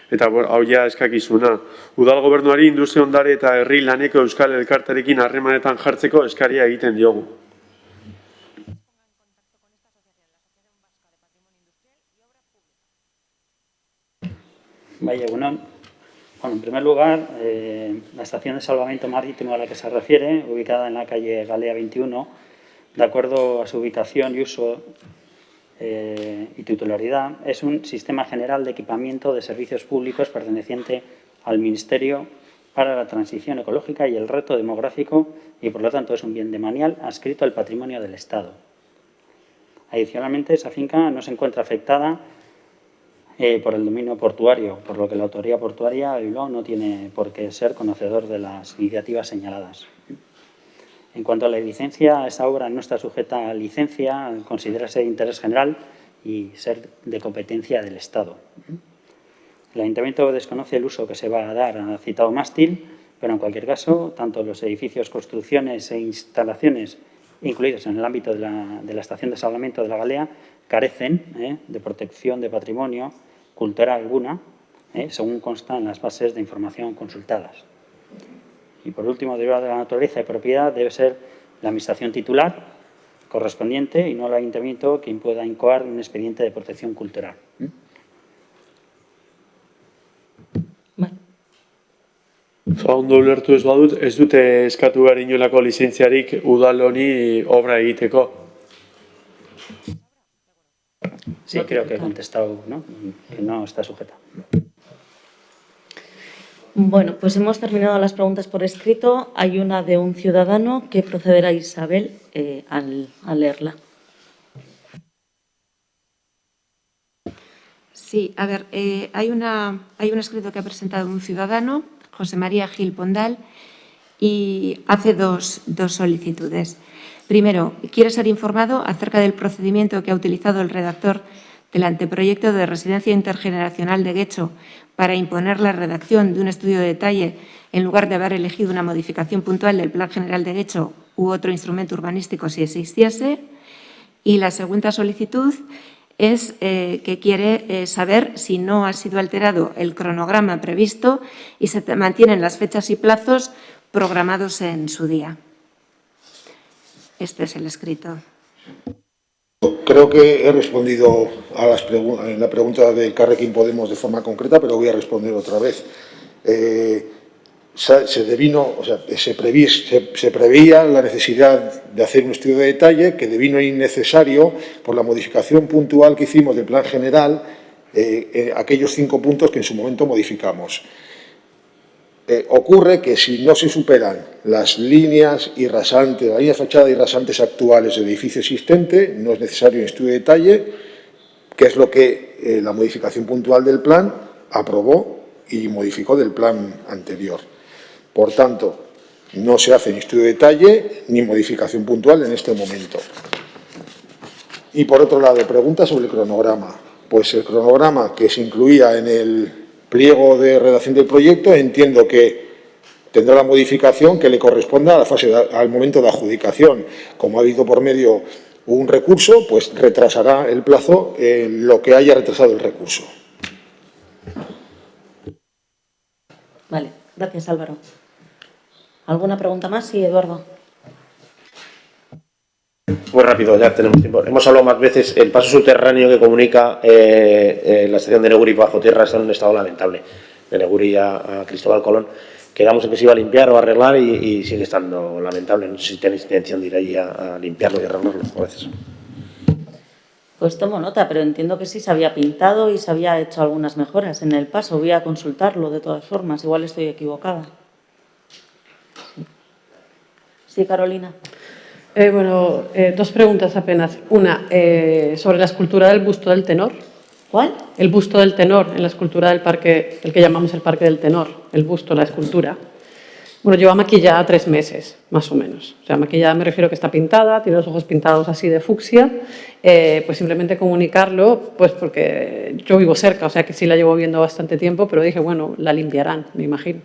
eta hau ja eskakizuna. Udal gobernuari industria ondare eta herri laneko Euskal Elkartearekin harremanetan jartzeko eskaria egiten diogu. Bai, egunon. Bueno, en primer lugar, la estación de salvamento marítimo a la que se refiere, ubicada en la calle Galea 21, de acuerdo a su ubicación y uso y titularidad, es un sistema general de equipamiento de servicios públicos perteneciente al Ministerio para la Transición Ecológica y el Reto Demográfico y, por lo tanto, es un bien demanial adscrito al patrimonio del Estado. Adicionalmente, esa finca no se encuentra afectada por el dominio portuario, por lo que la autoridad portuaria de Bilbao no tiene por qué ser conocedor de las iniciativas señaladas. En cuanto a la licencia, esa obra no está sujeta a licencia, al considerarse de interés general y ser de competencia del Estado. El Ayuntamiento desconoce el uso que se va a dar al citado mástil, pero en cualquier caso, tanto los edificios, construcciones e instalaciones incluidos en el ámbito de la estación de salvamento de la Galea carecen de protección de patrimonio cultural alguna, según consta en las bases de información consultadas. Y por último, derivado de la naturaleza y propiedad, debe ser la administración titular correspondiente y no el ayuntamiento quien pueda incoar un expediente de protección cultural. Ondo ulertu ez badut, ez dute eskatu behar inolako lizentziarik udal honi obra egiteko. Sí, creo que he contestado, ¿no? Que no está sujeta. Bueno, pues hemos terminado las preguntas por escrito. Hay una de un ciudadano que procederá Isabel a leerla. Sí, a ver, hay un escrito que ha presentado un ciudadano, José María Gil Pondal, y hace dos solicitudes. Primero, quiere ser informado acerca del procedimiento que ha utilizado el redactor del anteproyecto de residencia intergeneracional de Guecho para imponer la redacción de un estudio de detalle en lugar de haber elegido una modificación puntual del Plan General de Guecho u otro instrumento urbanístico si existiese. Y la segunda solicitud es que quiere saber si no ha sido alterado el cronograma previsto y se mantienen las fechas y plazos programados en su día. Este es el escrito. Creo que he respondido a en la pregunta del Carrequín Podemos de forma concreta, pero voy a responder otra vez. Se preveía la necesidad de hacer un estudio de detalle que devino innecesario por la modificación puntual que hicimos del plan general, aquellos 5 puntos que en su momento modificamos. Ocurre que si no se superan las líneas irrasantes, la línea fachada y rasantes actuales del edificio existente, no es necesario un estudio de detalle, que es lo que la modificación puntual del plan aprobó y modificó del plan anterior. Por tanto, no se hace ni estudio de detalle ni modificación puntual en este momento. Y por otro lado, pregunta sobre el cronograma. Pues el cronograma que se incluía en el pliego de redacción del proyecto, entiendo que tendrá la modificación que le corresponda a la fase al momento de adjudicación. Como ha habido por medio un recurso, pues retrasará el plazo en lo que haya retrasado el recurso. Vale, gracias Álvaro. ¿Alguna pregunta más? Sí, Eduardo. Muy rápido, ya tenemos tiempo. Hemos hablado más veces, el paso subterráneo que comunica la estación de Neguri bajo tierra está en un estado lamentable, de Neguri a Cristóbal Colón. Quedamos en que se iba a limpiar o a arreglar y sigue estando lamentable. No sé si tenéis intención de ir allí a limpiarlo y arreglarlo. Gracias. Pues tomo nota, pero entiendo que sí se había pintado y se había hecho algunas mejoras en el paso. Voy a consultarlo de todas formas, igual estoy equivocada. Sí, Carolina. Dos preguntas apenas. Una, sobre la escultura del busto del tenor. ¿Cuál? El busto del tenor en la escultura del parque, el que llamamos el Parque del Tenor, el busto, la escultura. Bueno, lleva maquillada 3 meses, más o menos. O sea, maquillada me refiero que está pintada, tiene los ojos pintados así de fucsia. Pues simplemente comunicarlo, pues porque yo vivo cerca, o sea que sí la llevo viendo bastante tiempo, pero dije, bueno, la limpiarán, me imagino.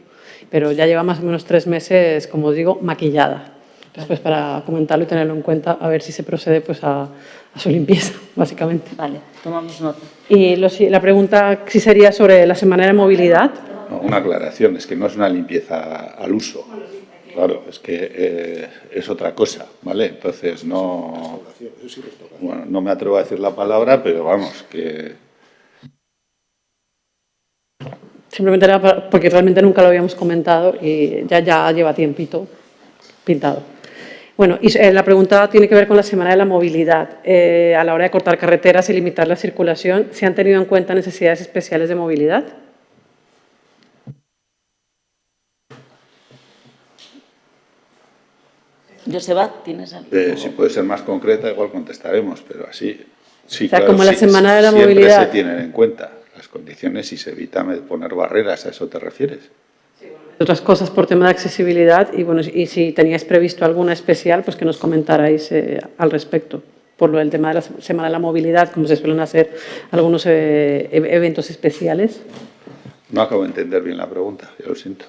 Pero ya lleva más o menos 3 meses, como os digo, maquillada. Entonces, pues para comentarlo y tenerlo en cuenta, a ver si se procede pues a su limpieza, básicamente. Vale, tomamos nota. Y la pregunta sí sería sobre la semana de movilidad. No, una aclaración, es que no es una limpieza al uso. Claro, es que es otra cosa, ¿vale? Entonces, no me atrevo a decir la palabra, pero vamos, que... Simplemente era porque realmente nunca lo habíamos comentado y ya lleva tiempito pintado. Bueno, y la pregunta tiene que ver con la semana de la movilidad. A la hora de cortar carreteras y limitar la circulación, ¿se han tenido en cuenta necesidades especiales de movilidad? Joseba, ¿tienes algo? Si puede ser más concreta, igual contestaremos, pero así... Sí, o sea, claro, como la semana de la movilidad... Siempre se tienen en cuenta las condiciones y se evita poner barreras, ¿a eso te refieres? Otras cosas por tema de accesibilidad y, bueno, y si teníais previsto alguna especial, pues que nos comentarais al respecto. Por lo del tema de la Semana de la Movilidad, como se suelen hacer algunos eventos especiales. No acabo de entender bien la pregunta, ya lo siento.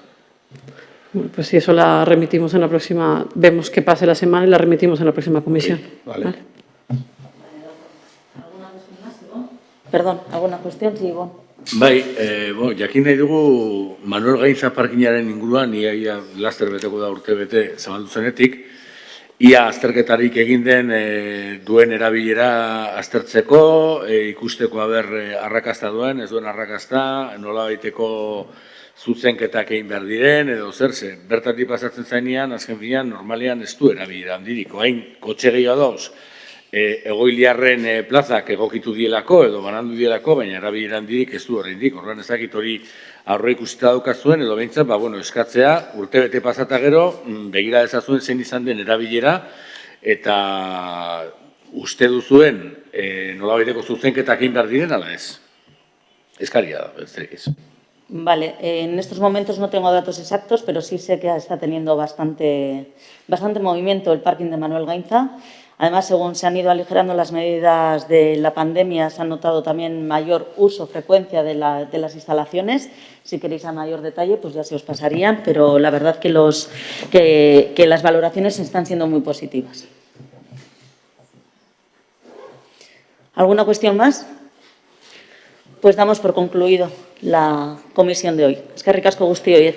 Bueno, pues si eso la remitimos en la próxima, vemos qué pase la semana y la remitimos en la próxima comisión. Sí, vale. ¿Alguna cuestión más, Ivonne? Perdón, ¿alguna cuestión? Sí, Ivonne. Bai, jakin nahi dugu Manuel Gaintza parkinaren inguruan, ia laster beteko da urte bete zabaldu zenetik, ia azterketarik egin den duen erabilera aztertzeko, ikusteko arrakasta duen, ez duen arrakasta, nolabaiteko zuzenketak egin behar diren, edo zerze. Bertatik pasatzen zainean, azken finean, normalean ez du erabilera handiriko. Hain, kotxe gehiago dauz, egoiliarren plazak egokitu dielako edo banandu dielako, baina erabilera handirik ez du horreindik. Orduan ezakit hori aurre ikusita daukazuen, edo behintzat, eskatzea, urtebete pasata gero, begira dezazuen zein izan den erabilera, eta uste duzuen nolabaiteko zuzenketak egin behar diren, ala ez? Eskaria da, besterik ez. Vale, en estos momentos no tengo datos exactos, pero sí sé que está teniendo bastante movimiento el parking de Manuel Gaintza. Además, según se han ido aligerando las medidas de la pandemia, se ha notado también mayor uso, frecuencia de las instalaciones. Si queréis a mayor detalle, pues ya se os pasarían, pero la verdad que las valoraciones están siendo muy positivas. ¿Alguna cuestión más? Pues damos por concluido la comisión de hoy. Eskerrik asko guztioi.